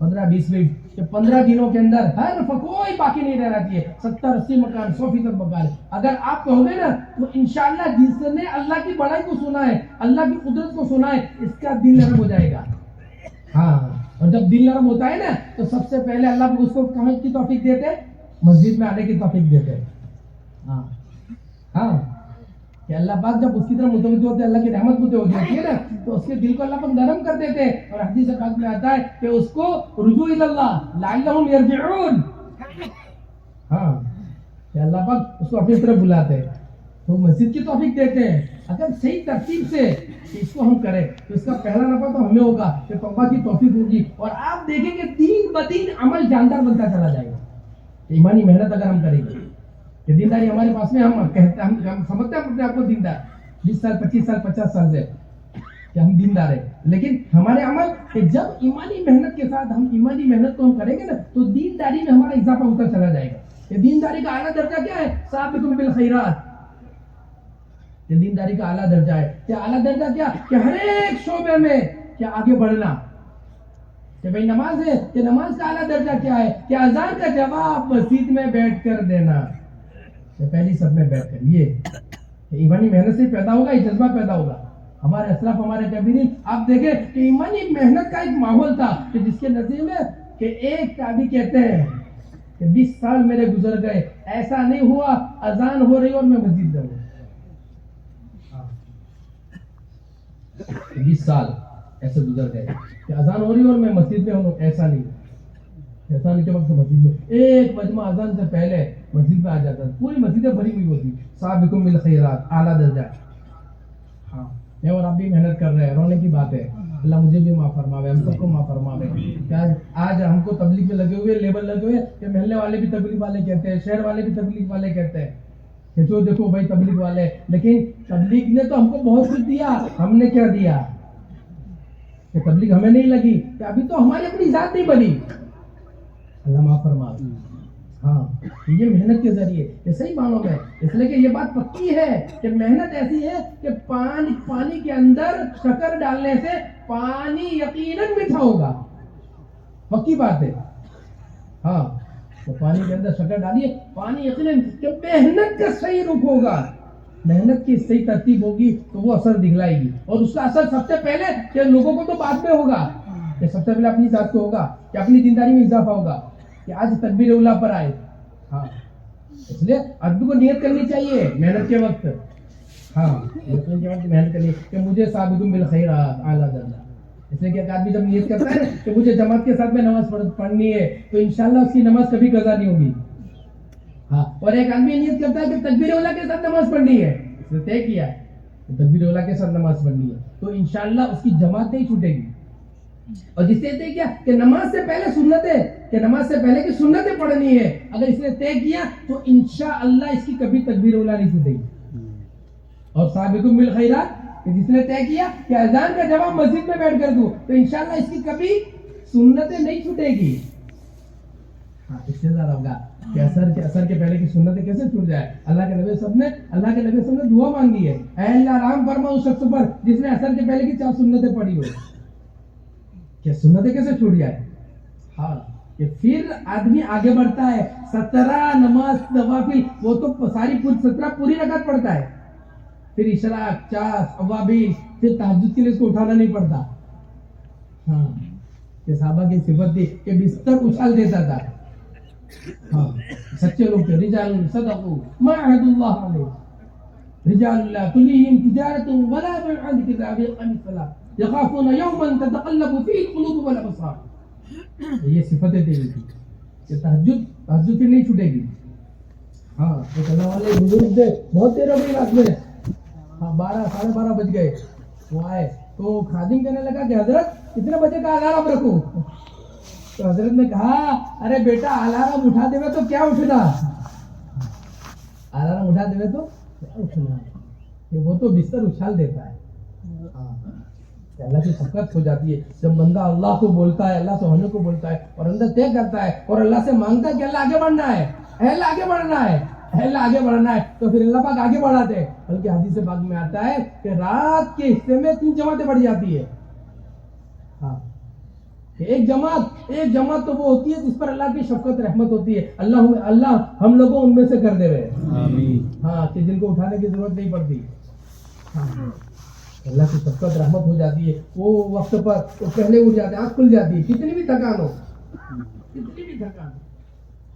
S3: 15-20 منٹ کہ 15 دنوں کے اندر ہر کوئی باقی نہیں رہنا چاہیے. 70-80 مکان 100% مکان اگر آپ کہو گے نا تو انشاءاللہ جس نے اللہ کی بڑائی کو سنا ہے، اللہ کی قدرت کو سنا ہے، اس کا دل نرم ہو جائے گا. ہاں اور جب دل نرم ہوتا ہے نا تو سب سے پہلے اللہ اس کو کہاں کی توفیق دیتے ہیں؟ مسجد میں آنے کی توفیق دیتے ہیں. ہاں کہ اللہ پاک جب اس کی طرف متوجہ ہوتے ہیں، اللہ کی رحمت متوجہ ہوتی ہے نا تو اس کے دل کو اللہ پاک نرم کر دیتے ہیں. اور حدیث پاک میں آتا ہے کہ اس کو رجوع الی اللہ لعلہم یرجعون. ہاں کہ اللہ پاک اس کو اپنی طرف بلاتے ہیں تو مسجد کی توفیق دیتے ہیں. اگر صحیح ترتیب سے اس کو ہم کریں تو اس کا پہلا نفع تو ہمیں ہوگا کہ توبہ کی توفیق ہوگی، اور آپ دیکھیں کہ دین بدین عمل جاندار بنتا چلا جائے گا. ایمانی محنت اگر ہم کریں گے کہ دینداری ہمارے پاس میں، ہم کہتے ہیں، ہم سمجھتے ہیں اپنے آپ کو دیندار 20 سال 25 سال 50 سال سے کہ ہم دیندار ہیں، لیکن ہمارے عمل کہ جب ایمانی محنت کے ساتھ ہم ایمانی محنت کو ہم کریں گے نا تو دینداری میں ہمارا اضافہ ہوتا چلا جائے گا. کہ دینداری کا اعلیٰ درجہ کیا ہے؟ سابقوا بالخیرات. یہ دینداری کا اعلیٰ درجہ ہے. کیا اعلیٰ درجہ کیا؟ کہ ہر ایک شعبے میں کیا آگے بڑھنا. کہ بھئی نماز ہے کہ نماز کا اعلیٰ درجہ کیا ہے؟ کہ اذان کا جواب مسجد میں بیٹھ کر دینا. پہلی سب میں بیٹھ کر یہ ایمانی محنت سے پیدا ہوگا، یہ جذبہ پیدا ہوگا. ہمارے اسلاف ہمارے کبیرین آپ دیکھیں کہ ایمانی محنت کا ایک ماحول تھا کہ جس کے نتیجے میں کہ ایک تابعی کہتے ہیں کہ 20 سال میرے گزر گئے، ایسا نہیں ہوا اذان ہو رہی اور میں مسجد میں ہوں. 20 سال ایسے گزر گئے کہ اذان ہو رہی اور میں مسجد میں ہوں. ایسا نہیں، ایسا نہیں کہ وقت مسجد میں ایک مجمع اذان سے پہلے مسجد میں آ جاتا ہے، پوری مسجدیں بھری ہوئی ہوتی. سابقوا بالخیرات اعلیٰ درجہ. ہاں میں اور آپ بھی محنت کر رہے ہیں، رونے کی بات ہے. اللہ مجھے بھی معاف فرماوے، ہم سب کو معاف فرماوے. آج ہم کو تبلیغ میں لگے ہوئے، لیبل لگے ہوئے کہ محلے والے بھی تبلیغ والے کہتے ہیں، شہر والے بھی تبلیغ والے کہتے ہیں کہ جو دیکھو بھائی تبلیغ والے. لیکن تبلیغ نے تو ہم کو بہت کچھ دیا، ہم نے کیا دیا؟ کہ تبلیغ ہمیں نہیں لگی کہ ابھی تو ہماری اپنی ذات نہیں بنی. اللہ معاف فرماوے. ہاں یہ محنت کے ذریعے یہ صحیح معنوں میں، اس لیے کہ یہ بات پکی ہے کہ محنت ایسی ہے کہ پانی کے اندر شکر ڈالنے سے پانی یقیناً میٹھا ہوگا، پکی بات ہے. ہاں تو پانی کے اندر شکر ڈالیے، پانی یقیناً کہ محنت کا صحیح رخ ہوگا، محنت کی صحیح ترتیب ہوگی تو وہ اثر دکھلائے گی. اور اس کا اثر سب سے پہلے کہ لوگوں کو تو بعد میں ہوگا، کہ سب سے پہلے اپنی ذات کو ہوگا، کہ اپنی دینداری میں اضافہ ہوگا کہ آج تکبیر اولیٰ پر آئے. ہاں اس لیے آدمی کو نیت کرنی چاہیے محنت کے وقت. ہاں محنت کرنی کہ مجھے سابقوا بالخیرات اعلیٰ درجہ. اس لیے کہ ایک آدمی جب نیت کرتا ہے کہ مجھے جماعت کے ساتھ میں نماز پڑھنی ہے تو انشاءاللہ اس کی نماز کبھی قضا نہیں ہوگی. ہاں اور ایک آدمی نیت کرتا ہے کہ تکبیر اولیٰ کے ساتھ نماز پڑھنی ہے، اس نے طے کیا ہے تکبیر اولیٰ کے ساتھ نماز پڑھنی ہے تو انشاءاللہ اس کی جماعت نہیں چھوٹے گی. اور جس نے طے کیا کہ نماز سے پہلے سنتیں، کہ نماز سے پہلے کی سنتیں پڑھنی ہے، اگر اس نے طے کیا تو انشاءاللہ اس کی کبھی تکبیر اولیٰ نہیں چھوٹے گی. اور سابقوا بالخیرات کہ جس نے طے کیا کہ اذان کا جواب مسجد میں بیٹھ کر دوں تو انشاءاللہ اس کی کبھی سنتیں نہیں چھوٹے گی. ہاں اس سے زیادہ ہوگا کہ اثر کے پہلے کی سنتیں کیسے چھوٹ جائے. اللہ کے نبی صاحب نے دعا مانگی ہے، اے اللہ رحم فرما اس شخص پر جس نے اثر کے پہلے کی 4 سنتیں پڑھی ہو. کہ سنتیں کیسے چھوٹ جائے. ہاں کہ پھر آدمی آگے بڑھتا ہے. 17 نماز نوافل وہ تو ساری 17 پوری رکعت پڑھتا ہے، پھر اشراق 4 اوابین، پھر تہجد کے لیے اس کو اٹھانا نہیں پڑتا. ہاں کہ صحابہ کی صفت تھی کہ بستر اچھال دیتا تھا. ہاں سچے لوگ تھے. رجال صدقوا ما عهد الله علیہ، رجال لا تلہم تجارت ولا بیع عن ذکر اللہ وإقام الصلاۃ یخافون یوما تتقلب فیہ القلوب والابصار. یہ صفتیں تھی کہ تہجد پھر نہیں چھوٹے گی. ہاں ایک اللہ والے بزرگ تھے، بہت دیر ہو گئی رات میں. ہاں 12 ساڑھے 12 بج گئے. وہ آئے تو خادم کہنے لگا کہ حضرت کتنے بجے کا الارم رکھوں؟ تو حضرت نے کہا ارے بیٹا الارم اٹھا دے تو کیا اٹھنا، الارم اٹھا دے تو کیا اٹھنا، کہ وہ تو بستر اچھال دیتا ہے. اللہ کی شفقت ہو جاتی ہے جب بندہ اللہ کو بولتا ہے، اللہ سے ہونے کو بولتا ہے اور اندر طے کرتا ہے اور اللہ سے مانگتا ہے کہ اللہ آگے بڑھنا ہے، اللہ آگے بڑھنا ہے، اللہ آگے بڑھنا ہے، تو پھر اللہ پاک آگے بڑھاتے ہیں. بلکہ حدیث پاک میں آتا ہے کہ رات کے حصے میں 3 جماعتیں بڑھ جاتی ہے. ہاں ایک جماعت تو وہ ہوتی ہے جس پر اللہ کی شفقت رحمت ہوتی ہے. اللہ ہم لوگوں ان میں سے کر دے رہے. آمین. ہاں کہ جن کو اٹھانے کی ضرورت نہیں پڑتی. ہاں اللہ کی شفقت رحمت ہو جاتی ہے. وہ وقت پر وہ پہلے اٹھ جاتے ہیں, آنکھ کھل جاتی ہے, کتنی بھی تھکان ہو, کتنی بھی تھکان ہو,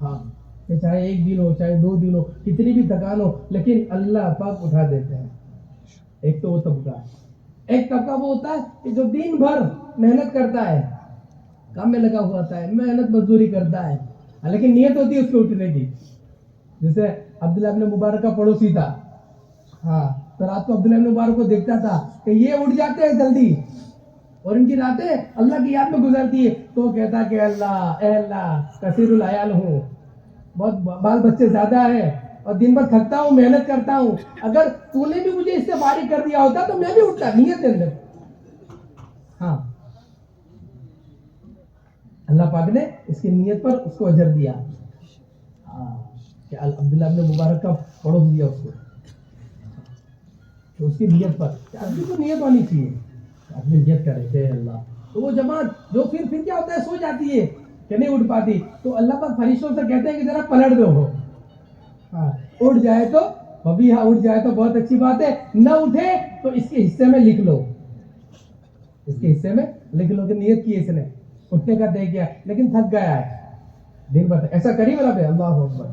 S3: ہاں کہ چاہے 1 دن ہو چاہے 2 دن ہو, کتنی بھی تھکان ہو, لیکن اللہ پاک اٹھا دیتے ہیں. ایک تو وہ طبقہ ہے. ایک طبقہ وہ ہوتا ہے کہ جو دن بھر محنت کرتا ہے, کام میں لگا ہوا ہوتا ہے, محنت مزدوری کرتا ہے, لیکن نیت ہوتی ہے اس کو اٹھنے کی. جیسے عبداللہ ابن مبارک کا پڑوسی تھا, ہاں تو رات کو عبداللہ ابن مبارک کو دیکھتا تھا کہ یہ اٹھ جاتے ہیں جلدی اور ان کی راتیں اللہ کی یاد میں گزرتی ہے, تو کہتا کہ اللہ اے اللہ کثیر العیال ہوں, بہت بال بچے زیادہ ہیں اور دن بھر تھکتا ہوں, محنت کرتا ہوں, اگر تو نے بھی مجھے اس سے فارغ کر دیا ہوتا تو میں بھی اٹھتا. نیت کے اندر ہاں اللہ پاک نے اس کی نیت پر اس کو اجر دیا. کہ عبداللہ ابن مبارک کا پڑوس دیا اس کو, تو اس کی نیت پر آدمی کو نیت ہونی چاہیے, آدمی نیت کرے کہ اللہ. تو وہ جماعت جو پھر کیا ہوتا ہے, سو جاتی ہے کہ نہیں اٹھ پاتی, تو اللہ پاک فرشتوں سے کہتے ہیں کہ ذرا پلٹ دو. ہاں اٹھ جائے تو ابھی, ہاں اٹھ جائے تو بہت اچھی بات ہے, نہ اٹھے تو اس کے حصے میں لکھ لو, اس کے حصے میں لکھ لو کہ نیت کی اس نے, اٹھنے کا دے گیا لیکن تھک گیا ہے دن بھر. ایسا کری میرا بھائی, اللہ اکبر.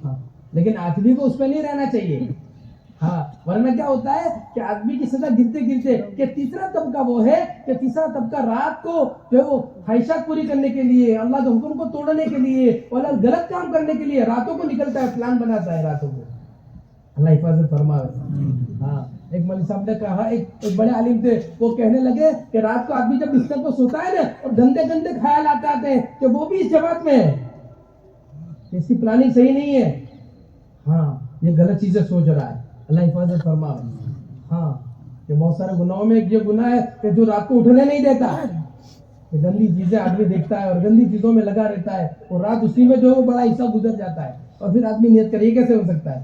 S3: ہاں لیکن آدمی کو اس پہ نہیں رہنا چاہیے. ہاں ورنہ کیا ہوتا ہے کہ آدمی کی سزا گرتے گرتے, کہ تیسرا طبقہ وہ ہے کہ تیسرا طبقہ رات کو جو ہے وہ خواہشات پوری کرنے کے لیے, اللہ کے حکم کو توڑنے کے لیے اور غلط کام کرنے کے لیے راتوں کو نکلتا ہے, پلان بناتا ہے راتوں کو. اللہ حفاظت فرمائے. ہاں ایک مولوی صاحب نے کہا, ایک بڑے عالم تھے, وہ کہنے لگے کہ رات کو آدمی جب بستر کو سوتا ہے نا اور گندے گندے خیال آتے ہیں کہ وہ بھی اس جماعت میں ہے, اس کی پلاننگ صحیح نہیں ہے. ہاں یہ غلط چیزیں سوچ رہا ہے. اللہ حفاظت فرمائے. ہاں کہ بہت سارے گناہوں میں یہ گناہ ہے کہ جو رات کو اٹھنے نہیں دیتا, کہ گندی چیزیں آدمی دیکھتا ہے اور گندی چیزوں میں لگا رہتا ہے, اور رات اسی میں جو بڑا حصہ گزر جاتا ہے, اور پھر آدمی نیت کرے, یہ کیسے ہو سکتا ہے؟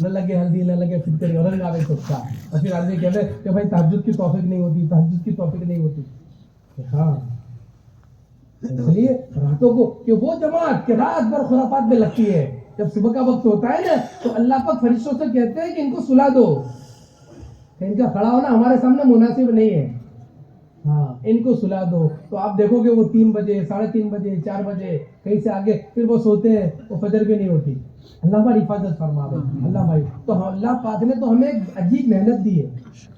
S3: نہ لگے ہلدی نہ لگے فٹکری اور رنگ آوے سکتا, اور پھر آدمی کہتے ہیں کہ بھائی تہجد کی توفیق نہیں ہوتی, تہجد کی توفیق نہیں ہوتی. ہاں اس لیے راتوں کو کہ وہ جماعت کہ رات بھر خرافات میں لگتی ہے, جب صبح کا وقت ہوتا ہے نا تو اللہ پاک فرشتوں سے کہتے ہیں کہ ان کو سلا دو, کہ ان کا کھڑا ہونا ہمارے سامنے مناسب نہیں ہے, ہاں ان کو سلا دو. تو آپ دیکھو گے وہ 3 بجے 3:30 بجے 4 بجے کہیں سے آگے پھر وہ سوتے ہیں, وہ فجر بھی نہیں ہوتی. اللہ ہماری حفاظت فرمائے. اللہ بھائی تو اللہ پاک نے تو ہمیں ایک عجیب محنت دی ہے,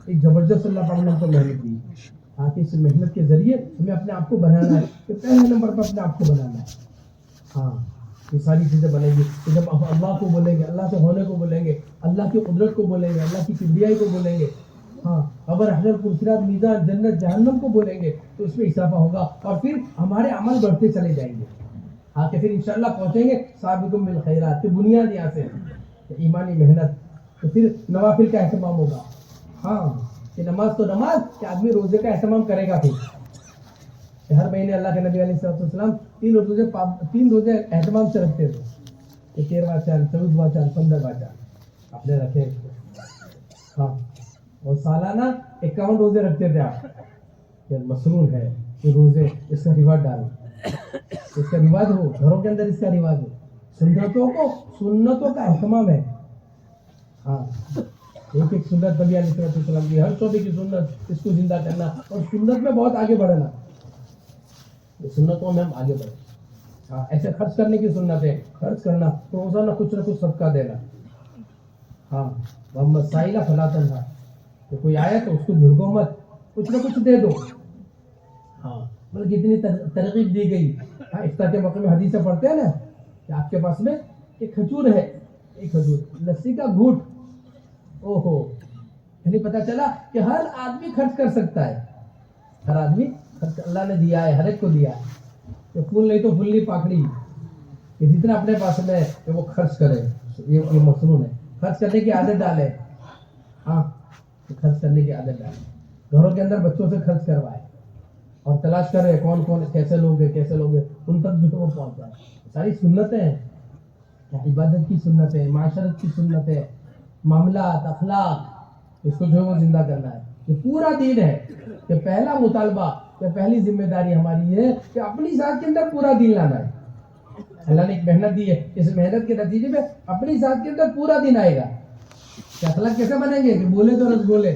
S3: ایک زبردست اللہ پاک نے ہم کو محنت دی ہے. ہاں کہ اس محنت کے ذریعے ہمیں اپنے آپ کو بنانا ہے, کہ پہلے نمبر پر اپنے آپ کو بنانا ہے. ہاں یہ ساری چیزیں بنیں گی کہ جب آپ اللہ کو بولیں گے, اللہ سے ہونے کو بولیں گے, اللہ کی قدرت کو بولیں گے, اللہ کی کبریائی کو بولیں گے, ہاں قبر حشر پرصراط میزان جنت جہنم کو بولیں گے, تو اس میں اضافہ ہوگا اور پھر ہمارے عمل بڑھتے چلے جائیں گے. ہاں کہ پھر انشاءاللہ پہنچیں گے سابقکم بالخیرات کی بنیاد یہاں سے ایمانی محنت. تو پھر نوافل کا اہتمام ہوگا. ہاں کہ نماز تو نماز, کہ آدمی روزے کا اہتمام کرے گا. پھر کہ ہر مہینے اللہ کے نبی علیہ السلام 3 روزے اہتمام سے رکھتے تھے, کہ 13واں چاند 14واں چاند 15واں چاند آپ نے رکھے. ہاں اور سالانہ 51 روزے رکھتے تھے آپ. کہ مسنون ہے کہ روزے اس کا رواج ڈالو, اس کا رواج ہو, گھروں کے اندر اس کا رواج ہو. سنتوں کا اہتمام ہے. ہاں ایک سنت نبی علیہ السلام کی, ہر شعبے کی سنت, اس کو زندہ کرنا اور سنت میں بہت آگے بڑھنا. سنتوں میں ہم آگے بڑھیں. ہاں ایسے خرچ کرنے کی سنت ہے, خرچ کرنا, روزانہ کچھ نہ کچھ صدقہ دینا. ہاں محمد سائلہ فلا تنہا, کہ کوئی آیا تو اس کو جھڑکو مت, کچھ نہ کچھ دے دو. ہاں مطلب کتنی ترغیب دی گئی. ہاں افطار کے موقع میں حدیثیں پڑھتے ہیں نا کہ آپ کے پاس میں ایک کھجور ہے, ایک کھجور, لسی کا گھوٹ, او ہو, یعنی پتہ چلا کہ ہر آدمی خرچ کر سکتا ہے. ہر آدمی خرچ اللہ نے دیا ہے, ہر ایک کو دیا ہے. کہ پھول نہیں تو پھلی پاکڑی, کہ جتنا اپنے پاس میں ہے کہ وہ خرچ کرے. یہ مسنون ہے, خرچ کرنے کی عادت ڈالے. ہاں خرچ کرنے کی عادت ڈالے, گھروں کے اندر بچوں سے خرچ کروائے, اور تلاش کرے کون کون کیسے لوگ ہیں, ان تک جو وہ پہنچ جائے. ساری سنتیں ہیں, عبادت کی سنتیں, معاشرت کی سنتیں, معاملات, اخلاق, اس کو جو وہ زندہ کرنا ہے. یہ پورا دین ہے کہ پہلا مطالبہ کہ پہلی ذمہ داری ہماری یہ ہے کہ اپنی ذات کے اندر پورا دین لانا ہے. اللہ نے ایک محنت دی ہے, اس محنت کے نتیجے میں اپنی ذات کے اندر پورا دین آئے گا. کہ اخلاق کیسے بنیں گے؟ کہ بولے تو رس بولے,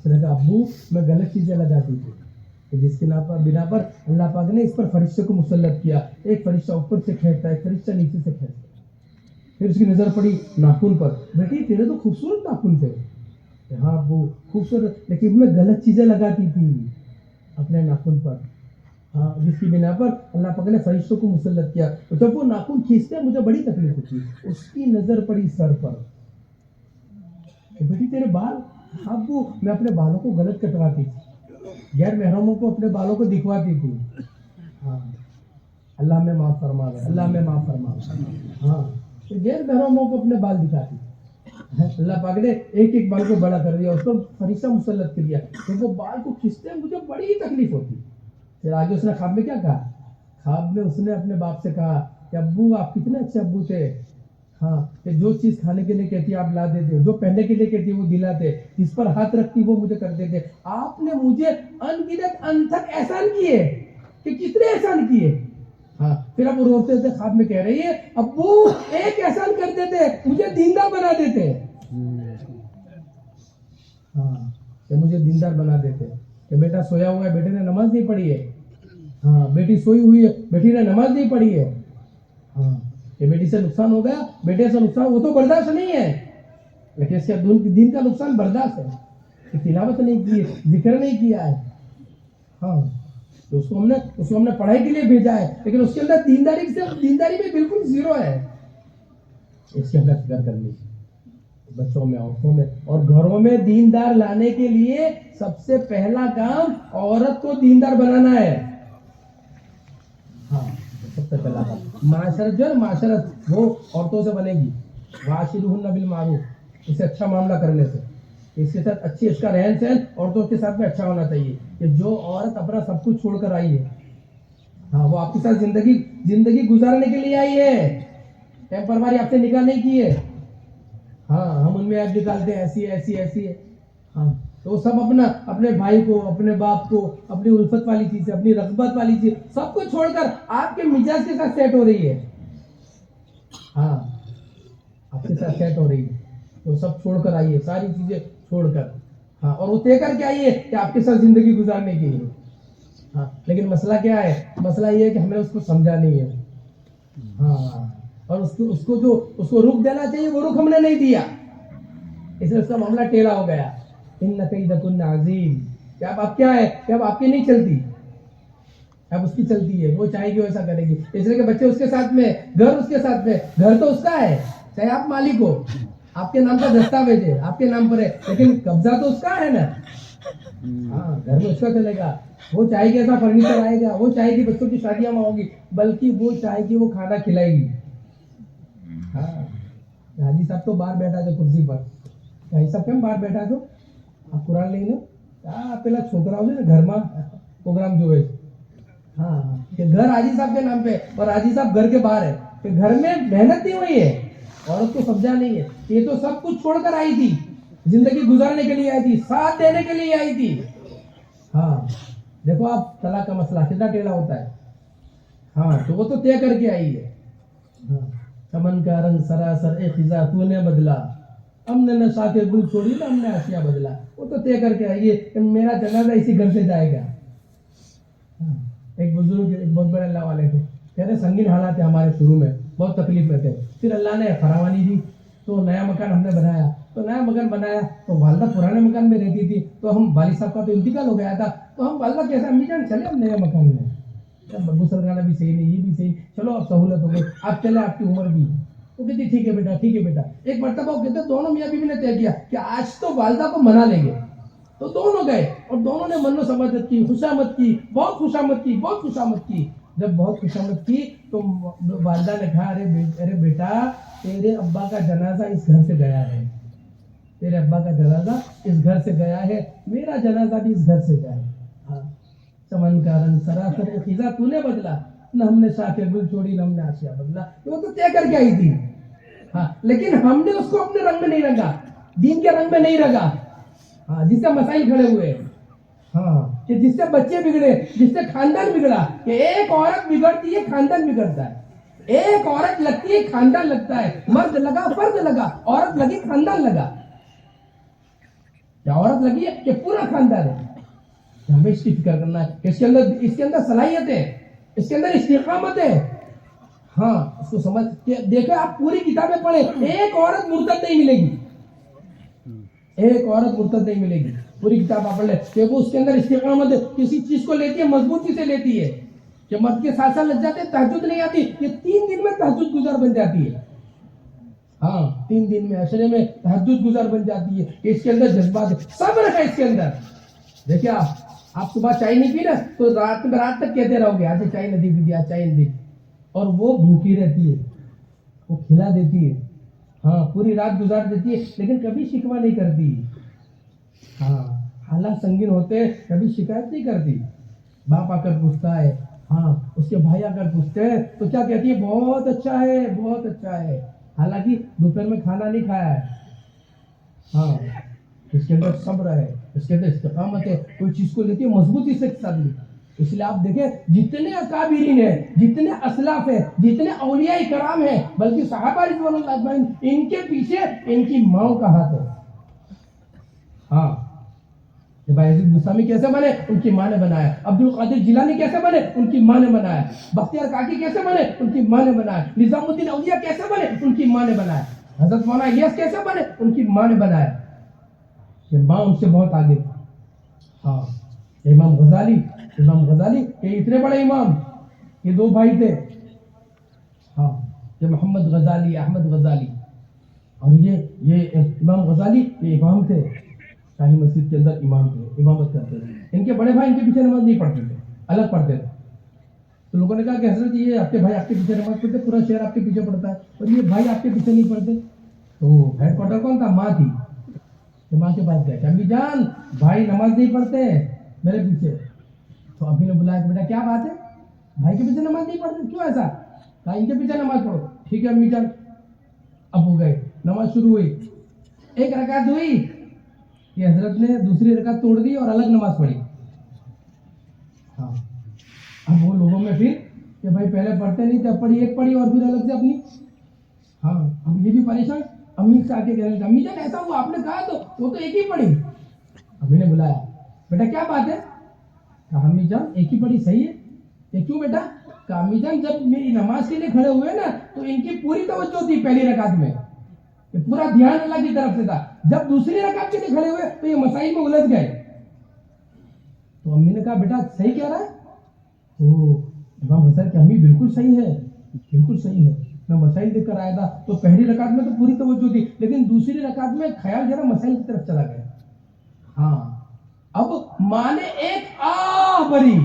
S3: اس نے کہا ابو میں غلط چیزیں لگاتی تھی کہ جس کے بنا پر اللہ پاک نے اس پر فرشتے کو مسلط کیا. ایک فرشتہ اوپر سے کھینچتا ہے, ایک فرشتہ نیچے سے کھینچتا ہے. پھر اس کی نظر پڑی ناخن پر. بیٹی تیرے تو خوبصورت ناخن تھے. ہاں ابو خوبصورت, لیکن میں غلط چیزیں لگاتی تھی اپنے ناخن پر. ہاں جس کی بنا پر اللہ پاک نے فرشتوں کو مسلط کیا. جب وہ ناخن کھینچتے ہیں مجھے بڑی تکلیف ہوتی. اس کی نظر پڑی سر پر. بیٹی تیرے بال. ابو میں اپنے بالوں کو غلط کٹواتی تھی, غیر محرموں کو اپنے بالوں کو دکھواتی تھی. ہاں اللہ میں معاف فرما دے, اللہ میں معاف فرما دے. ہاں غیر محرموں کو اپنے بال دکھاتی. اللہ پاک نے ایک ایک بال کو بڑا کر دیا, اس کو فرشتہ مسلط کر دیا. تو وہ بال کو کھینچتے مجھے بڑی تکلیف ہوتی. پھر آگے اس نے خواب میں کیا کہا؟ خواب میں اس نے اپنے باپ سے کہا کہ ابو آپ کتنے اچھے ابو تھے. ہاں کہ جو چیز کھانے کے لیے کہتی آپ لا دیتے, جو پہننے کے لیے کہتی وہ دلاتے, جس پر ہاتھ رکھتی وہ مجھے کر دیتے. آپ نے مجھے انگنت انتھک احسان کیے کہ کتنے احسان کیے. ہاں پھر اب وہ روتے تھے, خواب میں کہہ رہی ہے ابو ایک احسان کر دیتے مجھے دیندار بنا دیتے. ہاں کہ مجھے دیندار بنا دیتے. کہ بیٹا سویا ہوا ہے, بیٹے نے نماز نہیں پڑھی ہے. ہاں بیٹی سوئی ہوئی ہے, بیٹی نے نماز نہیں پڑھی ہے. ہاں کہ بیٹی سے نقصان ہو گیا, بیٹے سے نقصان وہ تو برداشت نہیں ہے, لیکن اس کے دین کا نقصان برداشت ہے کہ تلاوت نہیں کی ہے, ذکر نہیں کیا ہے. ہاں تو اس کو ہم نے پڑھائی کے لیے بھیجا ہے, لیکن اس کے اندر دینداری میں بالکل زیرو ہے. اس کے اندر فکر کرنی بچوں میں, عورتوں میں اور گھروں میں دیندار لانے کے لیے سب سے پہلا کام عورت کو دیندار بنانا ہے. ہاں سب سے پہلا کام معاشرت جو ہے, معاشرت وہ عورتوں سے بنے گی. وعاشروہن بالمعروف, اس سے اچھا معاملہ کرنے سے, اس کے ساتھ اچھی, اس کا رہن سہن عورتوں کے ساتھ میں اچھا ہونا چاہیے. کہ جو عورت اپنا سب کچھ چھوڑ کر آئی ہے, ہاں وہ آپ کے ساتھ زندگی گزارنے کے لیے آئی ہے, ٹیمپروری آپ سے نکاح نہیں کی ہے. ہاں ہم ان میں آپ نکالتے ہیں ایسی ہے. ہاں تو سب اپنے بھائی کو, اپنے باپ کو, اپنی الفت والی چیز, اپنی رغبت والی چیز سب کو چھوڑ کر آپ کے مزاج کے ساتھ سیٹ ہو رہی ہے. ہاں آپ کے ساتھ سیٹ ہو رہی ہے, تو سب چھوڑ کر آئیے, ساری چیزیں چھوڑ کر. ہاں اور وہ طے کر کے آئیے کہ آپ کے ساتھ زندگی گزارنے کی ہے. ہاں لیکن مسئلہ کیا ہے؟ مسئلہ یہ ہے کہ ہمیں اس کو سمجھا نہیں ہے. ہاں اور اس کو رخ دینا چاہیے, وہ رخ ہم نے نہیں دیا, اس لیے اس کا معاملہ ٹیڑھا ہو گیا. ان کیدکن عظیم. کہ اب کیا ہے کہ اب آپ کی نہیں چلتی, اب اس کی چلتی ہے. وہ چاہے گی ویسا کرے گی. اس لیے کہ بچے اس کے ساتھ میں, گھر اس کے ساتھ میں, گھر تو اس کا ہے, چاہے آپ مالک ہو, آپ کے نام کا دستاویز ہے, آپ کے نام پر ہے, لیکن قبضہ تو اس کا ہے نا. ہاں گھر میں اس کا چلے گا. وہ چاہے گی ایسا فرنیچر آئے گا, وہ چاہے گی بچوں کی شادیاں ہوں گی, بلکہ وہ چاہے گی وہ کھانا کھلائے گی. ہاں حاجی صاحب تو باہر بیٹھا تھا کرسی پر. حاجی صاحب કેમ બહાર બેઠા છો? આ કુરાન લઈને પેલા છોકરાઓ છે ને ઘરમાં પ્રોગ્રામ જોવે છે. ہاں کہ گھر حاجی صاحب کے نام پہ, اور حاجی صاحب گھر کے باہر ہے. کہ گھر میں محنت نہیں ہوئی ہے, عورت کو سمجھا نہیں ہے. یہ تو سب کچھ چھوڑ کر آئی تھی, زندگی گزارنے کے لیے آئی تھی, ساتھ دینے کے لیے آئی تھی. ہاں دیکھو آپ طلاق کا مسئلہ کتنا ٹیڑھا ہوتا ہے. ہاں تو وہ تو طے کر کے آئی ہے. ہاں چمن کا رنگ سراسر اے خزاں تو نے بدلا, ہم نے نہ ساتھ گل چھوڑی نہ ہم نے آسیاں بدلا. وہ تو طے کر کے آئی ہے کہ میرا جنازہ اسی گھر سے جائے گا. ایک بزرگ, ایک بہت بڑے اللہ والے تھے, کہہ رہے سنگین حالات تھے ہمارے, شروع میں بہت تکلیف میں تھے, پھر اللہ نے فراوانی دی تو نیا مکان ہم نے بنایا. تو نیا مکان بنایا تو والدہ پرانے مکان میں رہتی تھی, تو ہم والد صاحب کا تو انتقال ہو گیا تھا, تو ہم والدہ کیسے امی جان چلے ہم نئے مکان میں, غسل خانہ بھی صحیح نہیں, یہ بھی صحیح, چلو اب سہولت ہو گئی, آپ چلے, آپ کی عمر بھی. وہ کہتی ٹھیک ہے بیٹا. ایک مرتبہ وہ کہتے دونوں میاں بیوی نے طے کیا کہ آج تو والدہ کو منا لیں گے. تو دونوں گئے اور دونوں نے من و سماجت کی, خوشامد کی, بہت خوشامد کی. جب بہت خوشامد کی تو والدہ نے کہا ارے بیٹا تیرے ابا کا جنازہ اس گھر سے گیا ہے, تیرے ابا کا جنازہ اس گھر سے گیا ہے, میرا جنازہ بھی اس گھر سے گیا ہے. ہاں چمن کا رنگ سراسر خزاں تو نے بدلا, نہ ہم نے شاخ گل چھوڑی نہ ہم نے آسیاں بدلا. وہ تو طے کر کے آئی تھی. ہاں لیکن ہم نے اس کو اپنے رنگ میں نہیں رنگا, دین کے رنگ میں نہیں رنگا. ہاں جس سے مسائل کھڑے ہوئے, ہاں کہ جس سے بچے بگڑے, جس سے خاندان بگڑا. کہ ایک عورت بگڑتی ہے خاندان بگڑتا ہے, ایک عورت لگتی ہے خاندان لگتا ہے. مرد لگا فرد لگا, عورت لگی خاندان لگا. کیا عورت لگی ہے کہ پورا خاندان ہے. ہمیں اس کی فکر کرنا ہے کہ اس کے اندر صلاحیت ہے, اس کے اندر استقامت ہے. ہاں اس کو سمجھ کے دیکھیں, آپ پوری کتابیں پڑھیں, ایک عورت مرتد نہیں ملے گی, ایک عورت مرتد نہیں ملے گی. پوری کتاب آپ پڑھ لیں کہ وہ اس کے اندر استقامت ہے, کسی چیز کو لیتی ہے مضبوطی سے لیتی ہے. کہ مرد کے ساتھ ساتھ لگ جاتے ہیں, تہجد نہیں آتی, یہ 3 دن میں تہجد گزار بن جاتی ہے. ہاں 3 دن میں عشرے میں تہجد گزار بن جاتی ہے. اس کے اندر جذبات ہے, صبر ہے اس کے اندر. دیکھیں آپ صبح چائے نہیں پی نا تو رات تک کہتے رہو گے آج چائے نہیں پی, آج چائے نہیں پی, اور وہ بھوکی رہتی ہے, وہ کھلا دیتی ہے, ہاں پوری رات گزار دیتی ہے, لیکن کبھی شکوہ نہیں کرتی. ہاں حالات سنگین ہوتے کبھی شکایت نہیں کرتی. باپ آ کر پوچھتا ہے, ہاں اس کے بھائی آ کر پوچھتے ہیں تو کیا کہتی ہے, بہت اچھا ہے, بہت اچھا ہے, حالانکہ دوپہر میں کھانا نہیں کھایا ہے. ہاں اس کے اندر صبر ہے, اس کے اندر استقامت ہے, کوئی چیز کو لیتی ہے مضبوطی سے ساتھ لی. اس لیے آپ دیکھیں جتنے اکابرین ہیں, جتنے اسلاف ہیں, جتنے اولیاء کرام ہیں, بلکہ صحابہ رضوان اللہ اجمعین, ان کے پیچھے ان کی ماں کا ہاتھ ہے. ہاں بایزید بستامی کیسے بنے, ان کی ماں نے بنایا. عبد القادر جیلانی کیسے بنے, ان کی ماں نے بنایا. بختیار کاکی کیسے بنے, ان کی ماں نے بنایا. نظام الدین اولیاء کیسے بنے, ان کی ماں نے بنایا. حضرت مولانا الیاس کیسے بنے, ان کی ماں نے بنایا. یہ ماں ان سے بہت آگے تھی. ہاں امام غزالی یہ اتنے بڑے امام, یہ 2 بھائی تھے. ہاں یہ محمد غزالی, احمد غزالی, اور یہ امام غزالی یہ امام تھے, شاہی مسجد کے اندر امام تھے, امامت کرتے تھے. ان کے بڑے بھائی ان کے پیچھے نماز نہیں پڑھتے تھے, الگ پڑھتے تھے. تو لوگوں نے کہا کہ حضرت یہ آپ کے بھائی آپ کے پیچھے نماز پڑھتے, پورا شہر آپ کے پیچھے پڑھتا ہے, اور یہ بھائی آپ کے پیچھے نہیں پڑھتے. تو ہیڈ کوارٹر کون تھا, ماں تھی. تو ماں کے پاس گئے کہ امی جان بھائی نماز نہیں پڑھتے میرے پیچھے. تو امی نے بلایا کہ بیٹا کیا بات ہے, بھائی کے پیچھے نماز نہیں پڑھتے, کیوں ایسا؟ کہا ان کے پیچھے نماز پڑھو. ٹھیک ہے امی جان. اب ہو گئے, نماز شروع ہوئی, 1 رکعت ہوئی کہ حضرت نے دوسری رکعت توڑ دی اور الگ نماز پڑھی. ہاں اب وہ لوگوں میں پھر کہ بھائی پہلے پڑھتے نہیں تھے, اب پڑھی, ایک پڑھی اور پھر الگ سے اپنی. ہاں اب یہ بھی پریشان, امی سے آ کے کہنے لگا امی جان ایسا ہوا, آپ نے کہا تو وہ تو ایک ہی پڑھی. امی نے بلایا, بیٹا کیا بات ہے؟ کہا امی جان ایک ہی پڑھی صحیح ہے. یہ کیوں بیٹا؟ کہا امی جان جب میری نماز کے لیے کھڑے ہوئے نا تو ان کی پوری توجہ تھی پہلی رکعت میں, کہ پورا دھیان اللہ کی طرف سے تھا. جب دوسری رکعت کے لیے کھڑے ہوئے تو یہ مسائل میں الجھ گئے. تو امی نے کہا بیٹا صحیح کہہ رہا ہے؟ تو امام حسن کہ امی بالکل صحیح ہے, بالکل صحیح ہے, میں مسائل دیکھ کر آیا تھا. تو پہلی رکعت میں تو پوری توجہ تھی, لیکن دوسری رکعت میں خیال ذرا مسائل کی طرف چلا گیا. ہاں اب ماں نے ایک آہ بھری,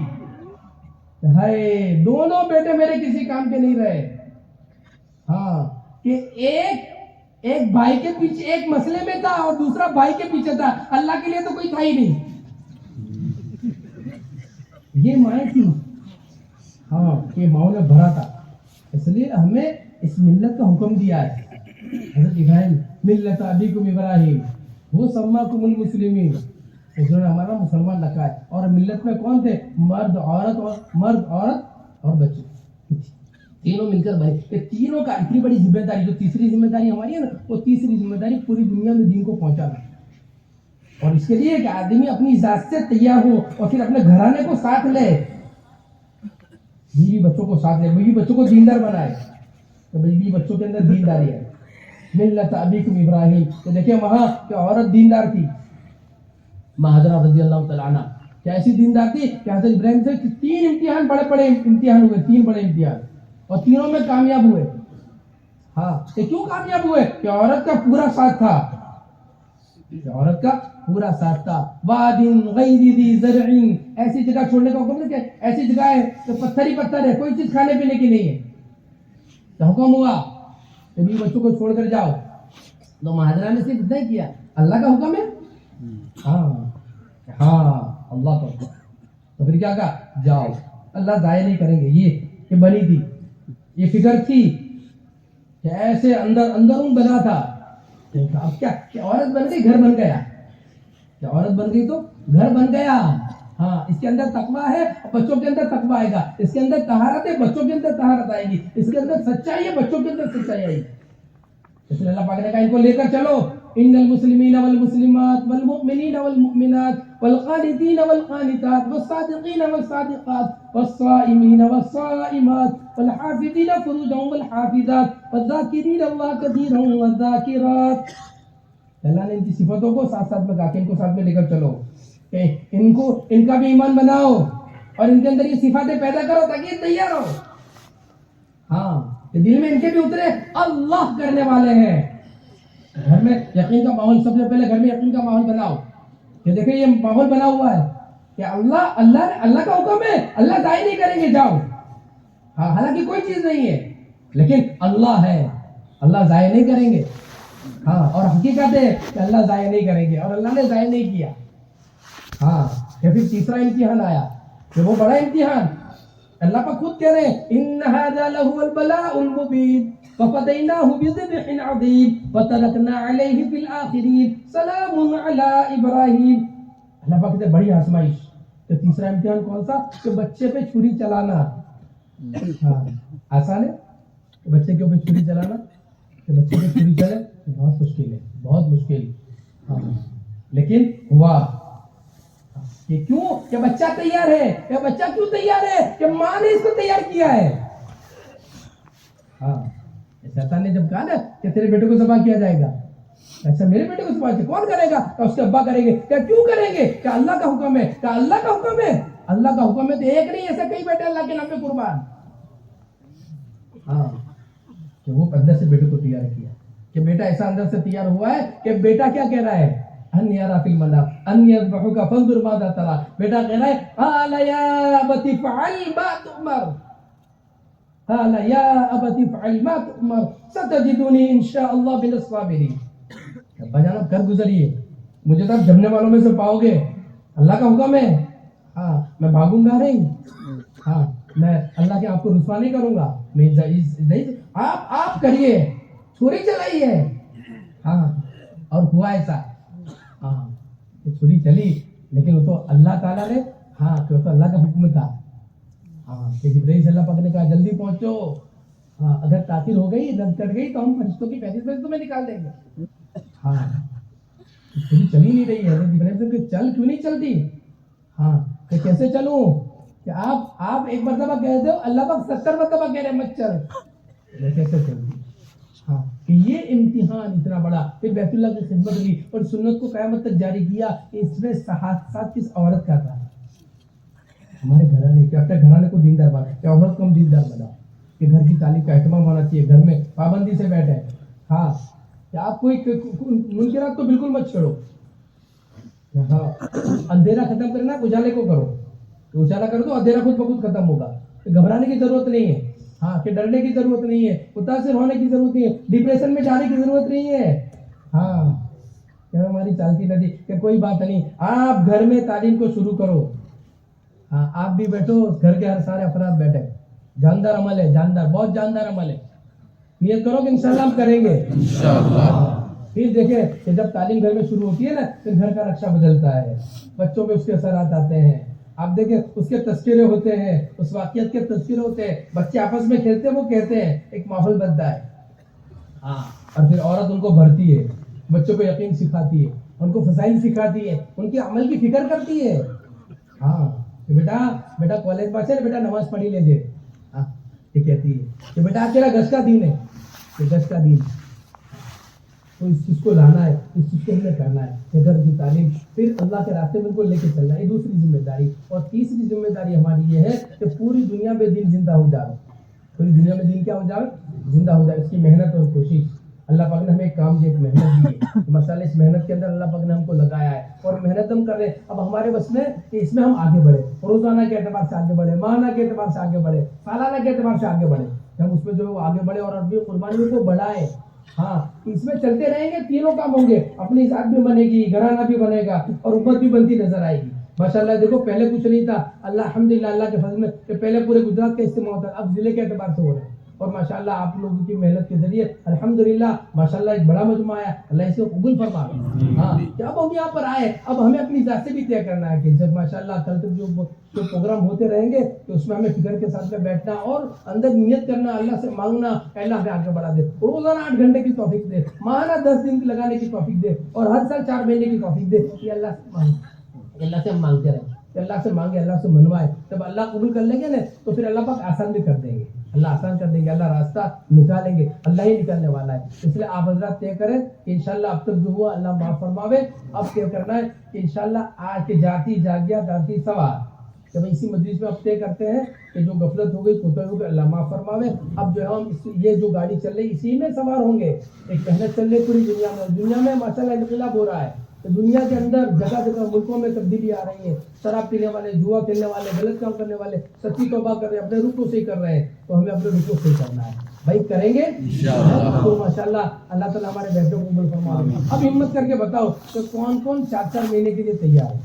S3: ہائے دونوں بیٹے میرے کسی کام کے نہیں رہے. ہاں کہ ایک بھائی کے پیچھے ایک مسئلے میں تھا اور دوسرا بھائی کے پیچھے تھا, اللہ کے لیے تو کوئی تھا ہی نہیں. یہ مائیں تھی. ہاں یہ ماؤں نے بھرا تھا. اس لیے ہمیں اس ملت کا حکم دیا ہے. حضرت ابراہیم ملت ابیکم ابراہیم وہ سماکم المسلمین, انہوں نے ہمارا مسلمان رکھا ہے. اور ملت میں کون تھے؟ مرد عورت اور بچے, تینوں مل کر بھائی. کہ تینوں کا اتنی بڑی ذمہ داری, جو تیسری ذمہ داری ہماری ہے نا, وہ تیسری ذمہ داری پوری دنیا میں دین کو پہنچانا. اور اس کے لیے کہ آدمی اپنی ذات سے تیار ہو اور پھر اپنے گھرانے کو ساتھ لے, بیوی بچوں کو ساتھ لے, بیوی بچوں کو دیندار بنائے. تو بیوی بچوں کے اندر دینداری ہے. ملت ابیکم ابراہیم, تو دیکھیں وہاں کہ عورت دیندار تھی, مہاجرہ رضی اللہ تعالیٰ عنہ. کیا ایسی دیندار تھی کہ حضرت ابراہیم سے 3 امتحان بڑے امتحان ہوئے, 3 بڑے امتحان, اور تینوں میں کامیاب ہوئے. ہاں یہ کیوں کامیاب ہوئے؟ کہ عورت کا پورا ساتھ تھا, عورت کا پورا ساتھ تھا. وادن غیر ذی زرع, ایسی جگہ چھوڑنے کا حکم نہیں, کہ ایسی جگہ ہے تو پتھر ہی پتھر ہے, کوئی چیز کھانے پینے کی نہیں ہے. تو حکم ہوا کہ بیوی بچوں کو چھوڑ کر جاؤ. تو مہاجرہ نے صرف اتنا ہی کیا, اللہ کا حکم ہے. ہاں اللہ کا حکم. تو پھر کیا کہا, جاؤ, اللہ ضائع نہیں کریں گے. یہ بنی تھی, یہ فکر تھی کہ ایسے اندرون بنا تھا. اب کیا عورت بن گئی, گھر بن گیا. کیا عورت بن گئی تو گھر بن گیا. ہاں اس کے اندر تقویٰ ہے, بچوں کے اندر تقویٰ آئے گا. اس کے اندر طہارت ہے, بچوں کے اندر طہارت آئے گی. اس کے اندر سچائی ہے, بچوں کے اندر سچائی آئے گی. اس لیے اللہ پاک نے کہا ان کو لے کر چلو. ان المسلمین والمسلمات والمؤمنین والمؤمنات والقانتین والقانتات والصادقین والصادقات والصائمین والصائمات والحافظین فروجهم والحافظات والذاکرین اللہ کثیرا والذاکرات. اللہ نے ان کی صفتوں کو ساتھ ساتھ میں کہا کہ ان کو ساتھ میں لے کر چلو، کہ ان کا بھی ایمان بناؤ اور ان کے اندر یہ صفاتیں پیدا کرو تاکہ یہ تیار ہو. ہاں کہ دل میں ان کے بھی اترے اللہ کرنے والے ہیں. گھر میں یقین کا ماحول، سب سے پہلے گھر میں یقین کا ماحول بناؤ کہ دیکھیں یہ ماحول بنا ہوا ہے کہ اللہ کا حکم ہے، اللہ ضائع نہیں کریں گے، جاؤ. ہاں حالانکہ کوئی چیز نہیں ہے لیکن اللہ ہے، اللہ ضائع نہیں کریں گے. ہاں اور حقیقت ہے کہ اللہ ضائع نہیں کریں گے اور اللہ نے ضائع نہیں کیا. ہاں پھر تیسرا امتحان آیا کہ وہ بڑا امتحان اللہ پر خود کہہ رہے ہیں ان ھذا لہو البلاء المبین وفدیناہ بذبح عظیم وترکنا علیہ فی الآخرین سلام علی ابراہیم. اللہ پاک کہتے ہیں بڑی آزمائش. تو تیسرا امتحان کون سا؟ کہ بچے پہ چھری چلانا. ہاں آسان ہے کہ بچے کے اوپر چھری چلانا، کہ بچے پہ چھری چلے بہت مشکل ہے، بہت مشکل. ہاں لیکن ہوا کہ کیوں؟ کہ بچہ تیار ہے. کہ بچہ کیوں تیار ہے؟ کہ ماں نے اس کو تیار کیا ہے. ہاں شیطان نے جب کہا نا کہ تیرے بیٹے کو ذبح کیا جائے گا، اچھا میرے بیٹے کو ذبح کون کرے گا؟ کہ اس کے ابا کریں گے. کہ کیوں کریں گے؟ کہ اللہ کا حکم ہے. کہ اللہ کا حکم ہے، اللہ کا حکم ہے تو ایک نہیں ایسے کئی بیٹے اللہ کے نام پہ قربان. ہاں کہ وہ اندر سے بیٹے کو تیار کیا کہ بیٹا ایسا اندر سے تیار ہوا ہے کہ بیٹا کیا کہہ رہا ہے؟ ان یرا فی المنام ان یذبحک فانظر ماذا ترى. بیٹا کہہ رہا ہے قال یا ابت فعل ما تؤمر، قال یا ابت فعل ما تؤمر ستجدنی ان شاء اللہ من الصابرین. ابا جان آپ کر گزریے، مجھے تو آپ جمنے والوں میں سے پاؤ گے. اللہ کا حکم ہے. ہاں میں بھاگوں گا نہیں. ہاں میں اللہ کے آپ کو رسوا نہیں کروں گا. میں نہیں، آپ کریے، چھری چلائیے. ہاں اور ہوا ایسا. ہاں چھری چلی لیکن وہ تو اللہ تعالیٰ نے، ہاں کہ وہ تو اللہ کا حکم تھا. ہاں کہ جبرائیل صلی اللہ پاک نے کہا جلدی پہنچو. ہاں اگر تاخیر ہو گئی، رد کٹ گئی تو ہم فرشتوں کی 35 تمہیں نکال دیں گے. ہاں چھری چلی نہیں رہی ہے. جبرائیل صاحب کہ چل کیوں نہیں چلتی؟ ہاں کہ کیسے چلوں؟ کہ آپ ایک مرتبہ کہہ دو، اللہ پاک 70 مرتبہ کہہ رہے مت چل. کیسے چلتی؟ ہاں کہ یہ امتحان اتنا بڑا. پھر بیت اللہ کی خدمت لی اور سنت کو قیامت تک جاری کیا. اس میں ساتھ کس عورت کا تھا؟ ہمارے گھرانے کے، اپنے گھرانے کو دیندار بنا کہ عورت کو ہم دیندار بنا، کہ گھر کی تعلیم کا اہتمام ہونا چاہیے، گھر میں پابندی سے بیٹھے. ہاں کہ آپ کوئی منکرات تو بالکل مت چھوڑو. ہاں اندھیرا ختم کرنا اجالے کو کرو، اجالا کر دو اندھیرا خود بخود ختم ہوگا. گھبرانے کی ضرورت نہیں ہے. ہاں کہ ڈرنے کی ضرورت نہیں ہے، متاثر ہونے کی ضرورت نہیں ہے، ڈپریشن میں جانے کی ضرورت نہیں ہے. ہاں کہ ہماری چالتی ندی کہ کوئی بات نہیں، آپ گھر میں تعلیم کو شروع کرو. ہاں آپ بھی بیٹھو، گھر کے ہر سارے افراد بیٹھے. جاندار عمل ہے، جاندار، بہت جاندار عمل ہے. نیت کرو کہ انشاءاللہ ہم کریں گے انشاءاللہ. پھر دیکھیں کہ جب تعلیم گھر میں شروع ہوتی ہے نا، پھر گھر کا نقشہ بدلتا ہے، بچوں پہ اس کے اثرات آتے ہیں. آپ دیکھیں اس کے تذکرے ہوتے ہیں، اس واقعیت کے تذکرے ہوتے ہیں، بچے آپس میں کھیلتے ہیں، وہ کہتے ہیں، ایک ماحول بنتا ہے. ہاں اور پھر عورت ان کو بھرتی ہے، بچوں کو یقین سکھاتی ہے، ان کو فضائل سکھاتی ہے، ان کے عمل کی فکر کرتی ہے. ہاں کہ بیٹا کالج پاس ہے، بیٹا نماز پڑھی لیجیے. ہاں یہ کہتی ہے کہ بیٹا آپ تیرا گز کا دین ہے، یہ گز کا دین تو اس چیز کو لانا ہے، اس چیز کو ہم نے کرنا ہے. کہ گھر کی تعلیم، پھر اللہ کے راستے میں ان کو لے کے چلنا ہے، یہ دوسری ذمہ داری. اور تیسری ذمہ داری ہماری یہ ہے کہ پوری دنیا میں دین زندہ ہو جائے. پوری دنیا میں دین کیا ہو جائے؟ زندہ ہو جائے. اس کی محنت اور کوشش. اللہ پاک نے ہمیں ایک کام دی، ایک محنت دی ہے. مسئلہ اس محنت کے اندر اللہ پاک نے ہم کو لگایا ہے اور محنت ہم کر رہے ہیں. اب ہمارے بس میں کہ اس میں ہم آگے بڑھے، روزانہ کے اعتبار سے آگے بڑھے، ماہانہ کے اعتبار سے آگے بڑھے، سالانہ کے اعتبار سے آگے بڑھے. ہم اس میں جو ہے وہ آگے بڑھے اور اپنی قربانیوں کو بڑھائے. ہاں اس میں چلتے رہیں گے، تینوں کام ہوں گے. اپنی ذات بھی بنے گی، گھرانہ بھی بنے گا اور امت بھی بنتی نظر آئے گی. ماشاءاللہ دیکھو پہلے کچھ نہیں تھا، الحمدللہ اللہ کے فضل میں کہ پہلے پورے گجرات کا استعمال ہوتا ہے، اب ضلع کے اعتبار سے ہو رہا ہے. اور ماشاءاللہ آپ لوگوں کی محنت کے ذریعے الحمدللہ ماشاءاللہ ایک بڑا مجمع ہے، اللہ اسے قبول فرمائے۔ ہاں کہ اب ہم یہاں پر آئے، اب ہمیں اپنی ذات سے بھی طے کرنا ہے کہ جب ماشاءاللہ کل تک جو پروگرام ہوتے رہیں گے تو اس میں ہمیں فکر کے ساتھ میں بیٹھنا اور اندر نیت کرنا، اللہ سے مانگنا کہ اللہ ہمیں آگے بڑھا دے، روزانہ 8 گھنٹے کی توفیق دے، ماہانہ 10 دن لگانے کی توفیق دے، اور ہر سال 4 مہینے کی توفیق دے۔ یہ اللہ سے مانگے، اللہ سے ہم مانگتے رہیں کہ اللہ سے مانگے، اللہ سے منوائے، جب اللہ قبول کر لیں گے نا تو پھر اللہ پاک آسان بھی کر دیں گے، اللہ آسان کر دیں گے، اللہ راستہ نکالیں گے، اللہ ہی نکالنے والا ہے۔ اس لیے آپ حضرات طے کریں کہ انشاءاللہ اب تک جو ہوا اللہ معاف فرماوے، اب طے کرنا ہے کہ انشاءاللہ آج کے جاتی جاگیا داتی سوار کہ بھائی اسی مجلس میں اب طے کرتے ہیں کہ جو غفلت ہو گئی کوتاہی ہو گئی اللہ معاف فرماوے۔ اب جو ہے ہم یہ جو گاڑی چل رہی اسی میں سوار ہوں گے، ایک محنت چل رہی پوری دنیا میں ماشاءاللہ انقلاب ہو رہا ہے، دنیا کے اندر جگہ جگہ ملکوں میں تبدیلی آ رہی ہے، شراب پینے والے، جوا کھیلنے والے، غلط کام کرنے والے سچی توبہ کر رہے ہیں، اپنے رخ کو صحیح کر رہے ہیں، تو ہمیں اپنے رخ کو صحیح کرنا ہے بھائی، کریں گے تو ماشاءاللہ اللہ تعالیٰ ہمارے بیٹوں کو قبول فرما لے۔ اب ہمت کر کے بتاؤ کہ کون کون 4 مہینے کے لیے تیار ہے؟